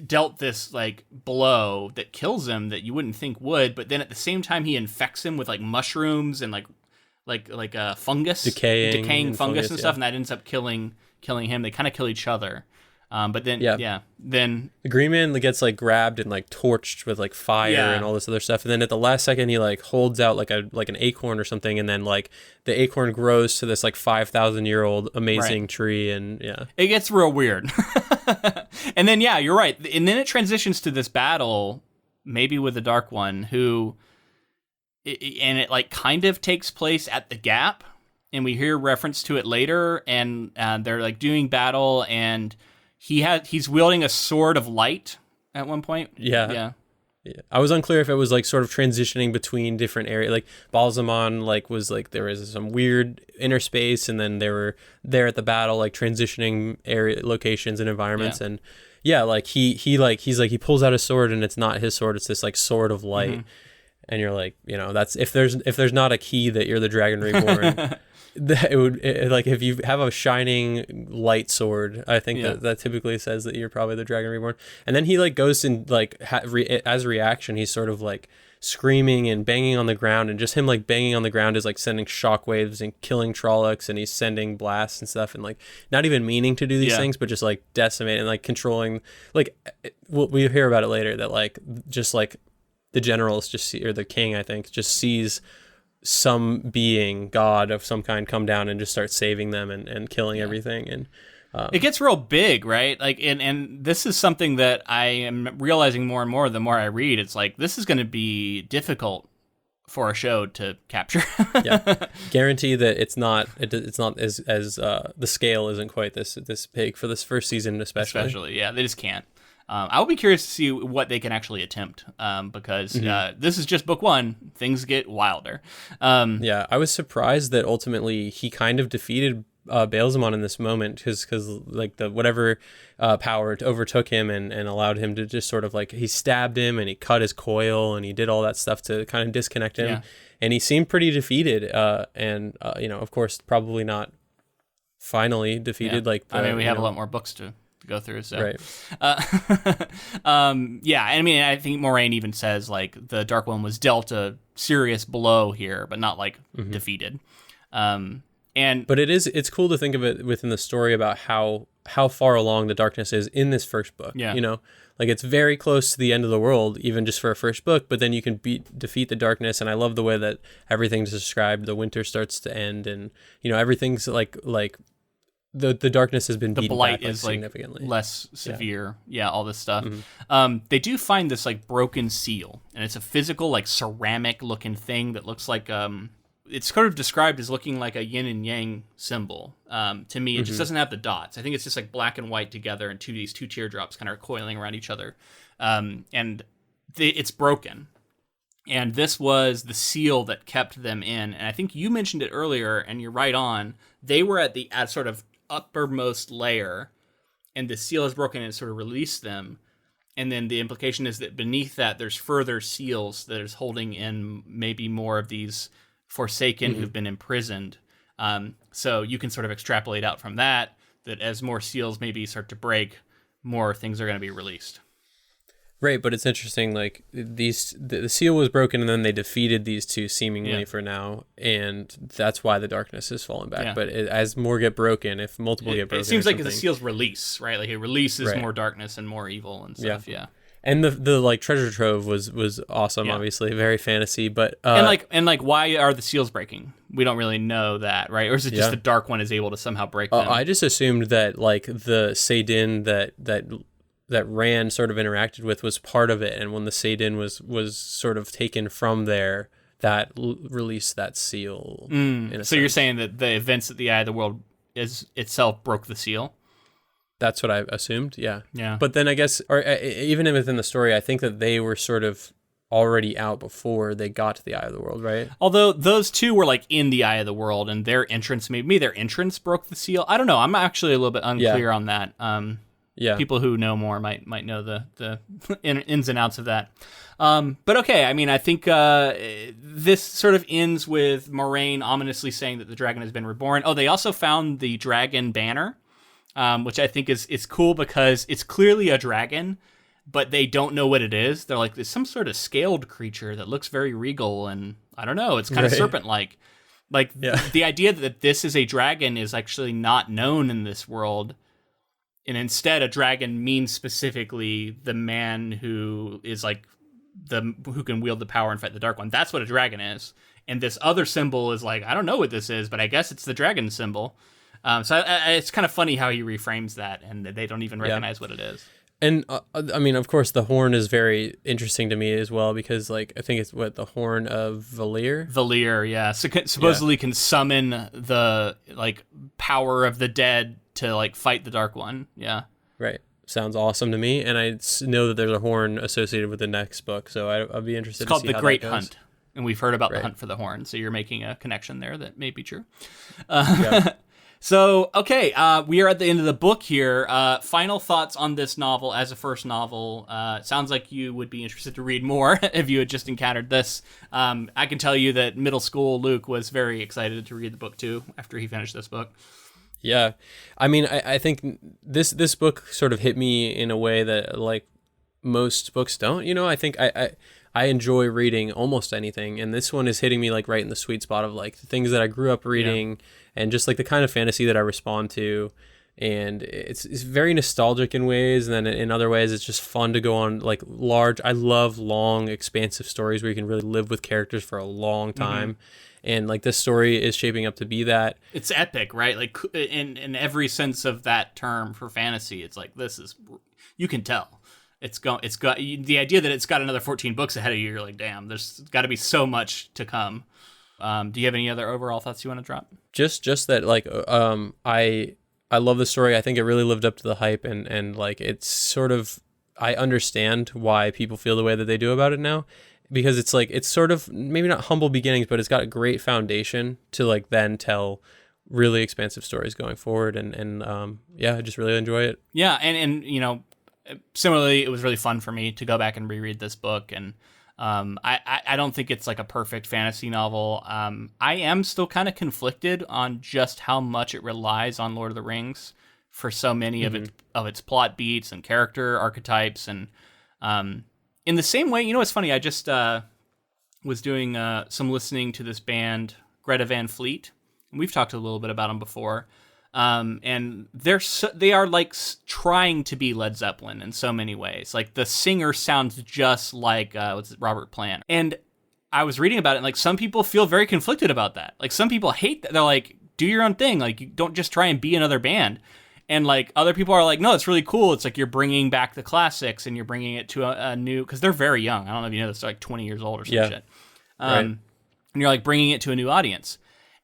dealt this like blow that kills him that you wouldn't think would, but then at the same time he infects him with like mushrooms and like fungus, decaying fungus and stuff, and that ends up killing him. They kind of kill each other. But then, then the Green Man gets like grabbed and like torched with like fire and all this other stuff. And then at the last second, he like holds out like an acorn or something. And then like the acorn grows to this like 5,000-year-old amazing tree. And it gets real weird. And then, you're right. And then it transitions to this battle, maybe with the Dark One and it like kind of takes place at the Gap. And we hear reference to it later. And they're like doing battle, and he's wielding a sword of light at one point. Yeah. I was unclear if it was like sort of transitioning between different areas. Like Balsamon was like there was some weird inner space, and then they were there at the battle, like transitioning area locations and environments. And like he pulls out a sword, and it's not his sword, it's this like sword of light. And you're like, that's if there's not a key that you're the Dragon Reborn. Like if you have a shining light sword, I think that typically says that you're probably the Dragon Reborn. And then he like goes and like as a reaction, he's sort of like screaming and banging on the ground, and just him like banging on the ground is like sending shockwaves and killing Trollocs, and he's sending blasts and stuff, and like not even meaning to do these things, but just like decimating and like controlling. Like we hear about it later that like just like the generals just see, or the king I think just sees some being, god of some kind, come down and just start saving them and killing everything. And it gets real big, right? Like, and this is something that I am realizing more and more the more I read. It's like, this is going to be difficult for a show to capture. Guarantee that it's not as the scale isn't quite this big for this first season, especially. They just can't. I'll be curious to see what they can actually attempt, because this is just book one. Things get wilder. I was surprised that ultimately he kind of defeated Balsamon in this moment, because like the whatever power overtook him and allowed him to just sort of like, he stabbed him and he cut his coil and he did all that stuff to kind of disconnect him. And he seemed pretty defeated, and of course probably not finally defeated. Like we have a lot more books to go through, so right. I mean, I think Moraine even says like the Dark One was dealt a serious blow here, but not like defeated. But it's cool to think of it within the story about how far along the darkness is in this first book. Like it's very close to the end of the world, even just for a first book, but then you can defeat the darkness. And I love the way that everything's described. The winter starts to end, and everything's like the darkness has been beaten blight back, is significantly less severe. All this stuff. They do find this like broken seal, and it's a physical like ceramic looking thing that looks like it's sort of described as looking like a yin and yang symbol. To me, it just doesn't have the dots. I think it's just like black and white together, and these two teardrops kind of coiling around each other. It's broken. And this was the seal that kept them in. And I think you mentioned it earlier, and you're right on. They were at the sort of uppermost layer, and the seal is broken and it sort of released them. And then the implication is that beneath that, there's further seals that is holding in maybe more of these Forsaken who've been imprisoned. So you can sort of extrapolate out from that as more seals maybe start to break, more things are going to be released. Right, but it's interesting, like the seal was broken, and then they defeated these two seemingly for now, and that's why the darkness has fallen back. But as more get broken, if multiple get broken, it seems like the seals release, right? Like it releases more darkness and more evil and stuff. And the like treasure trove was awesome, Yeah. obviously, very fantasy, but and why are the seals breaking? We don't really know that, right? Or is it just the Dark One is able to somehow break them? I just assumed that like the Saidin that Rand sort of interacted with was part of it, and when the Saidin was sort of taken from there, that released that seal. So you're saying that the events at the Eye of the World is itself broke the seal? That's what I assumed, yeah. Yeah. But then I guess, or even within the story, I think that they were sort of already out before they got to the Eye of the World, right? Although those two were like in the Eye of the World, and their entrance, maybe their entrance broke the seal. I don't know. I'm actually a little bit unclear on that. Yeah. People who know more might know the ins and outs of that. But okay, I mean, I think this sort of ends with Moraine ominously saying that the dragon has been reborn. Oh, they also found the dragon banner, which I think is cool because it's clearly a dragon, but they don't know what it is. They're like, there's some sort of scaled creature that looks very regal, and I don't know, it's kind of serpent-like. The idea that this is a dragon is actually not known in this world, and instead a dragon means specifically the man who is like who can wield the power and fight the Dark One. That's what a dragon is. And this other symbol is like, I don't know what this is, but I guess it's the dragon symbol. So it's kind of funny how he reframes that, and they don't even recognize what it is. And I mean, of course, the horn is very interesting to me as well, because like I think it's the horn of Valir. Valir, yeah. So supposedly can summon the like power of the dead to like fight the Dark One. Yeah. Right. Sounds awesome to me, and I know that there's a horn associated with the next book, so I'll be interested. It's called to see The how Great that goes. Hunt, and we've heard about the hunt for the horn. So you're making a connection there that may be true. So, okay, we are at the end of the book here. Final thoughts on this novel as a first novel. It sounds like you would be interested to read more if you had just encountered this. I can tell you that middle school Luke was very excited to read the book too after he finished this book. Yeah. I mean, I think this book sort of hit me in a way that like most books don't. You know, I think I enjoy reading almost anything, and this one is hitting me like right in the sweet spot of like the things that I grew up reading, and just like the kind of fantasy that I respond to. And it's very nostalgic in ways, and then in other ways it's just fun to go on like I love long expansive stories where you can really live with characters for a long time. And like this story is shaping up to be that. It's epic, right? Like in every sense of that term for fantasy, it's like this is, you can tell. It's got the idea that it's got another 14 books ahead of you. You're like, damn, there's got to be so much to come. Do you have any other overall thoughts you want to drop? Just that, like, I love the story. I think it really lived up to the hype, and like it's sort of, I understand why people feel the way that they do about it now, because it's like it's sort of maybe not humble beginnings, but it's got a great foundation to like then tell really expansive stories going forward, and I just really enjoy it. Yeah, and you know, similarly, it was really fun for me to go back and reread this book, and I don't think it's like a perfect fantasy novel. I am still kind of conflicted on just how much it relies on Lord of the Rings for so many of its plot beats and character archetypes, and in the same way, you know, it's funny. I just was doing some listening to this band, Greta Van Fleet, and we've talked a little bit about them before. And they are like trying to be Led Zeppelin in so many ways. Like the singer sounds just like Robert Plant. And I was reading about it, and like some people feel very conflicted about that. Like some people hate that. They're like, do your own thing. Like you don't just try and be another band. And like other people are like, no, it's really cool. It's like you're bringing back the classics and you're bringing it to a new, because they're very young. I don't know if you know this, they're like 20 years old or some shit. Right. And you're like bringing it to a new audience.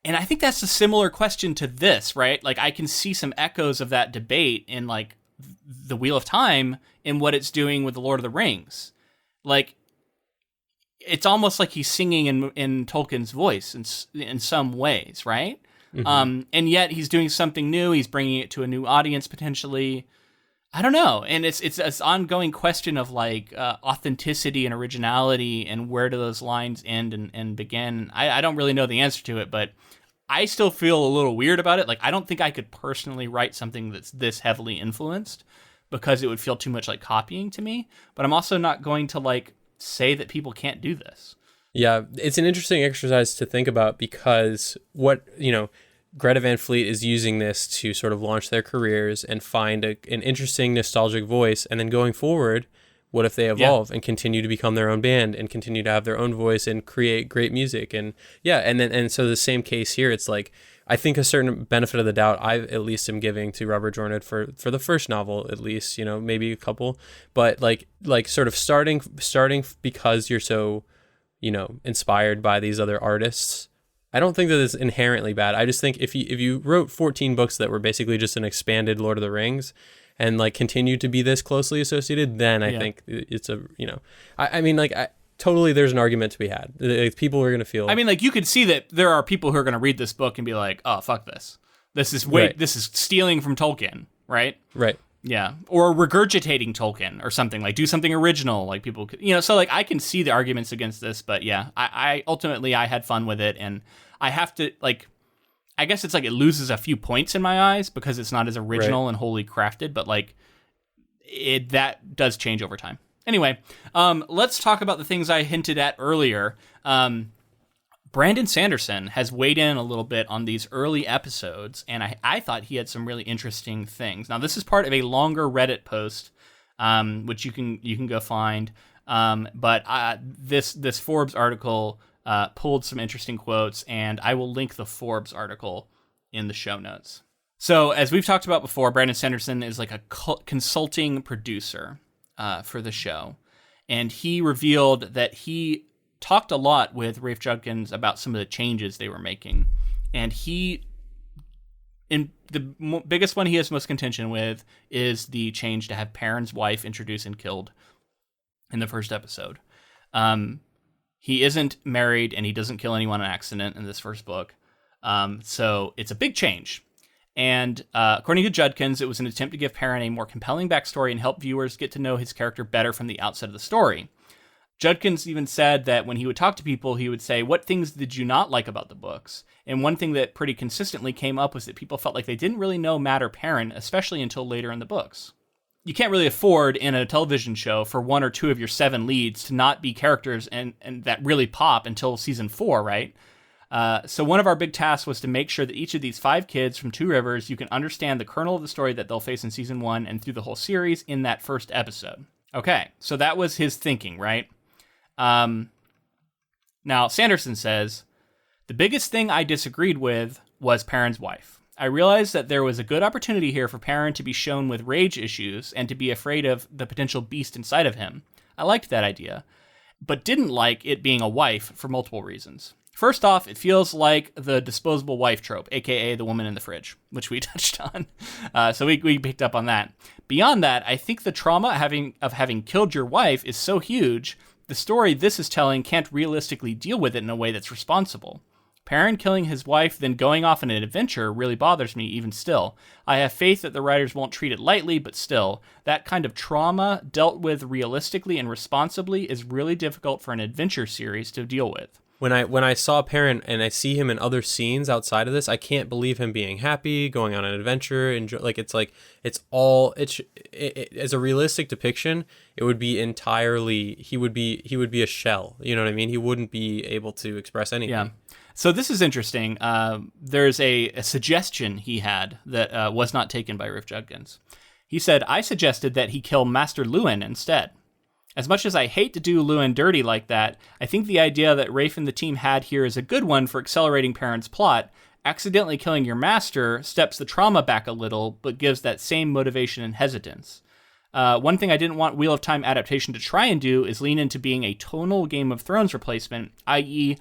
And I think that's a similar question to this, right? Like I can see some echoes of that debate in like the Wheel of Time and what it's doing with the Lord of the Rings. Like it's almost like he's singing in Tolkien's voice in some ways, right? And yet he's doing something new. He's bringing it to a new audience potentially. I don't know. And it's this ongoing question of like authenticity and originality, and where do those lines end and begin? I don't really know the answer to it, but I still feel a little weird about it. Like I don't think I could personally write something that's this heavily influenced, because it would feel too much like copying to me. But I'm also not going to like say that people can't do this. Yeah, it's an interesting exercise to think about, because Greta Van Fleet is using this to sort of launch their careers and find an interesting nostalgic voice, and then going forward, What if they evolve and continue to become their own band and continue to have their own voice and create great music? And and so the same case here, it's like, I think a certain benefit of the doubt I at least am giving to Robert Jordan for the first novel, at least, maybe a couple, but like sort of starting because you're so, inspired by these other artists. I don't think that it's inherently bad. I just think if you wrote 14 books that were basically just an expanded Lord of the Rings, and like continue to be this closely associated, then I think it's totally there's an argument to be had. Like, people are going to feel... I mean, like, you could see that there are people who are going to read this book and be like, oh, fuck this. This is stealing from Tolkien, right? Right. Yeah. Or regurgitating Tolkien or something, like do something original, like people could, so like I can see the arguments against this, but yeah, I ultimately I had fun with it, and I have to, like, I guess it's like it loses a few points in my eyes because it's not as original and wholly crafted, but like that does change over time. Anyway, let's talk about the things I hinted at earlier. Brandon Sanderson has weighed in a little bit on these early episodes, and I thought he had some really interesting things. Now, this is part of a longer Reddit post, which you can go find. But this Forbes article pulled some interesting quotes, and I will link the Forbes article in the show notes. So, as we've talked about before, Brandon Sanderson is like a consulting producer for the show, and he revealed that he talked a lot with Rafe Judkins about some of the changes they were making, and the biggest one he has most contention with is the change to have Perrin's wife introduced and killed in the first episode. He isn't married, and he doesn't kill anyone on accident in this first book, so it's a big change. And according to Judkins, it was an attempt to give Perrin a more compelling backstory and help viewers get to know his character better from the outset of the story. Judkins even said that when he would talk to people, he would say, what things did you not like about the books? And one thing that pretty consistently came up was that people felt like they didn't really know Matt or Perrin, especially until later in the books. You can't really afford in a television show for one or two of your 7 leads to not be characters and that really pop until season 4, right? So one of our big tasks was to make sure that each of these 5 kids from Two Rivers, you can understand the kernel of the story that they'll face in season 1 and through the whole series in that first episode. Okay, so that was his thinking, right? Now, Sanderson says, the biggest thing I disagreed with was Perrin's wife. I realized that there was a good opportunity here for Perrin to be shown with rage issues and to be afraid of the potential beast inside of him. I liked that idea, but didn't like it being a wife for multiple reasons. First off, it feels like the disposable wife trope, aka the woman in the fridge, which we touched on. So we picked up on that. Beyond that, I think the trauma of having killed your wife is so huge, the story this is telling can't realistically deal with it in a way that's responsible. Perrin killing his wife, then going off on an adventure really bothers me even still. I have faith that the writers won't treat it lightly, but still, that kind of trauma dealt with realistically and responsibly is really difficult for an adventure series to deal with. When I saw Perrin and I see him in other scenes outside of this, I can't believe him being happy, going on an adventure, as a realistic depiction, it would be entirely he would be a shell. You know what I mean? He wouldn't be able to express anything. Yeah. So this is interesting. There's a suggestion he had that was not taken by Rafe Judkins. He said, I suggested that he kill Master Luwin instead. As much as I hate to do Luwin dirty like that, I think the idea that Rafe and the team had here is a good one for accelerating Perrin's plot. Accidentally killing your master steps the trauma back a little, but gives that same motivation and hesitance. One thing I didn't want Wheel of Time adaptation to try and do is lean into being a tonal Game of Thrones replacement, i.e.,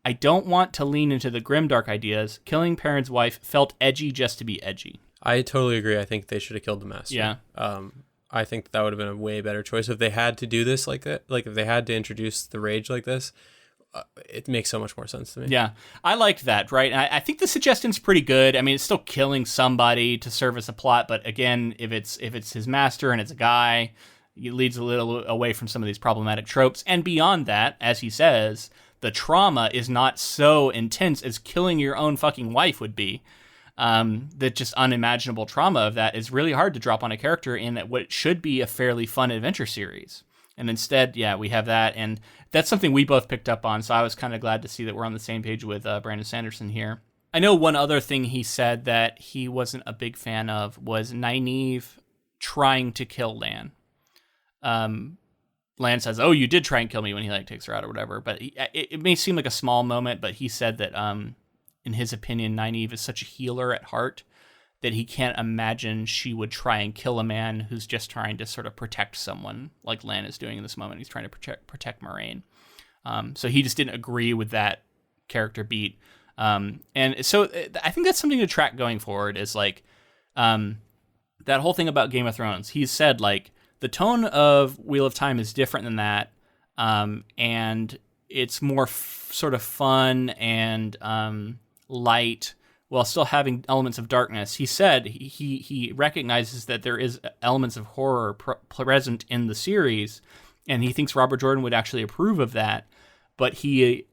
I don't want to lean into the grimdark ideas. Killing Perrin's wife felt edgy just to be edgy. I totally agree. I think they should have killed the master. Yeah. I think that would have been a way better choice if they had to do this like that. Like if they had to introduce the rage like this, it makes so much more sense to me. Yeah, I liked that, right? And I think the suggestion's pretty good. I mean, it's still killing somebody to service a plot, but again, if it's his master and it's a guy, it leads a little away from some of these problematic tropes. And beyond that, as he says, the trauma is not so intense as killing your own fucking wife would be. The just unimaginable trauma of that is really hard to drop on a character in what should be a fairly fun adventure series. And instead, yeah, we have that, and that's something we both picked up on, so I was kind of glad to see that we're on the same page with Brandon Sanderson here. I know one other thing he said that he wasn't a big fan of was Nynaeve trying to kill Lan. Lan says, "Oh, you did try and kill me," when he like takes her out or whatever. But it may seem like a small moment, but he said that in his opinion, Nynaeve is such a healer at heart that he can't imagine she would try and kill a man who's just trying to sort of protect someone like Lan is doing in this moment. He's trying to protect Moiraine. So he just didn't agree with that character beat. And so I think that's something to track going forward, is like that whole thing about Game of Thrones. He said like the tone of Wheel of Time is different than that. And it's more sort of fun and light while still having elements of darkness. He said he recognizes that there is elements of horror present in the series, and he thinks Robert Jordan would actually approve of that. But he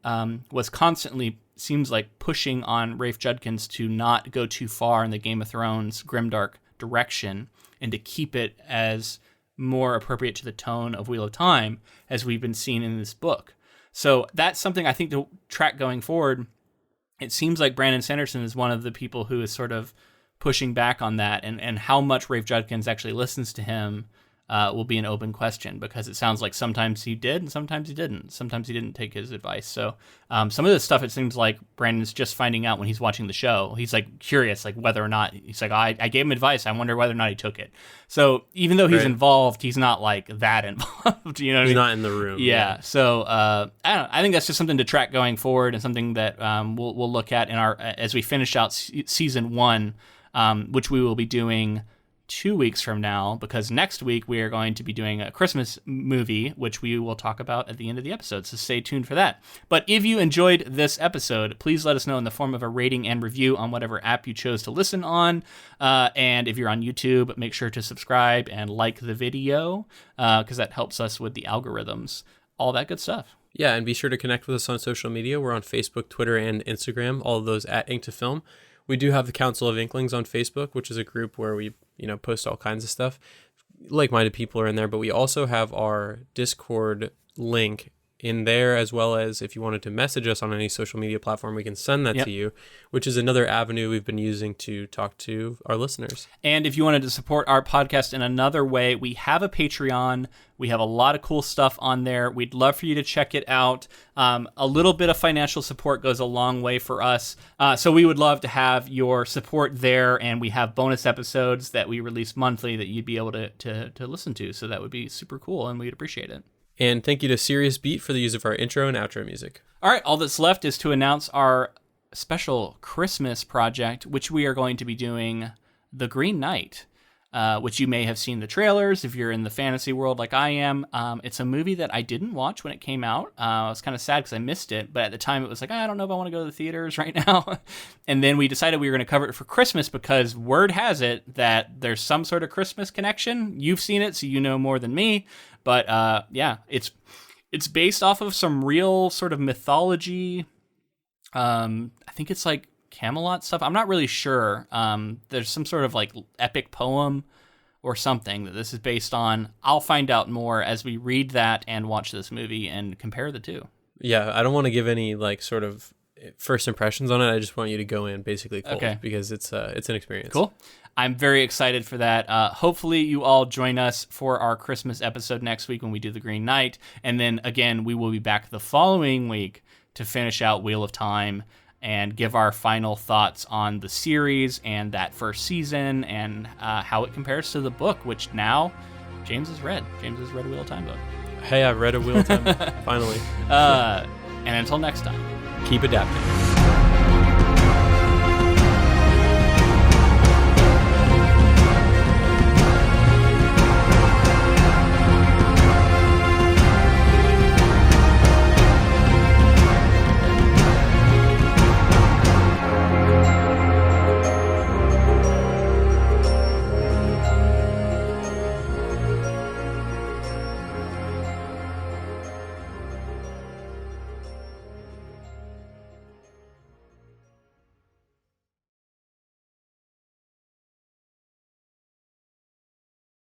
was constantly, seems like, pushing on Rafe Judkins to not go too far in the Game of Thrones grimdark direction and to keep it as more appropriate to the tone of Wheel of Time as we've been seeing in this book. So that's something I think to track going forward. It seems like Brandon Sanderson is one of the people who is sort of pushing back on that, and how much Rafe Judkins actually listens to him will be an open question, because it sounds like sometimes he did and sometimes he didn't. Sometimes he didn't take his advice. So some of this stuff, it seems like Brandon's just finding out when he's watching the show. He's like curious, like whether or not, he's like, I gave him advice. I wonder whether or not he took it. So even though he's involved, he's not like that involved. You know what I mean? He's not in the room. Yeah. So I don't know. I think that's just something to track going forward, and something that we'll look at in our as we finish out season 1, which we will be doing 2 weeks from now, because next week we are going to be doing a Christmas movie, which we will talk about at the end of the episode, so stay tuned for that. But if you enjoyed this episode, please let us know in the form of a rating and review on whatever app you chose to listen on, and if you're on YouTube, make sure to subscribe and like the video, because that helps us with the algorithms, all that good stuff. Yeah, and be sure to connect with us on social media. We're on Facebook, Twitter, and Instagram, all of those at Ink to Film. We do have the Council of Inklings on Facebook, which is a group where we, post all kinds of stuff. Like-minded people are in there, but we also have our Discord link in there, as well as if you wanted to message us on any social media platform, we can send that to you, which is another avenue we've been using to talk to our listeners. And if you wanted to support our podcast in another way, we have a Patreon. We have a lot of cool stuff on there. We'd love for you to check it out. A little bit of financial support goes a long way for us. So we would love to have your support there, and we have bonus episodes that we release monthly that you'd be able to listen to. So that would be super cool, and we'd appreciate it. And thank you to Serious Beat for the use of our intro and outro music. All right, all that's left is to announce our special Christmas project, which we are going to be doing The Green Knight, which you may have seen the trailers if you're in the fantasy world like I am. It's a movie that I didn't watch when it came out. I was kind of sad because I missed it, but at the time it was like, I don't know if I want to go to the theaters right now. And then we decided we were going to cover it for Christmas, because word has it that there's some sort of Christmas connection. You've seen it, so you know more than me. But it's based off of some real sort of mythology. I think it's like Camelot stuff. I'm not really sure. There's some sort of like epic poem or something that this is based on. I'll find out more as we read that and watch this movie and compare the two. Yeah, I don't want to give any like sort of first impressions on it. I just want you to go in basically cold, because it's an experience. Cool. I'm very excited for that. Hopefully you all join us for our Christmas episode next week when we do The Green Knight. And then again, we will be back the following week to finish out Wheel of Time and give our final thoughts on the series and that first season, and how it compares to the book, which now James has read. James has read a Wheel of Time book. Hey, I've read a Wheel of Time, finally. And until next time, keep adapting.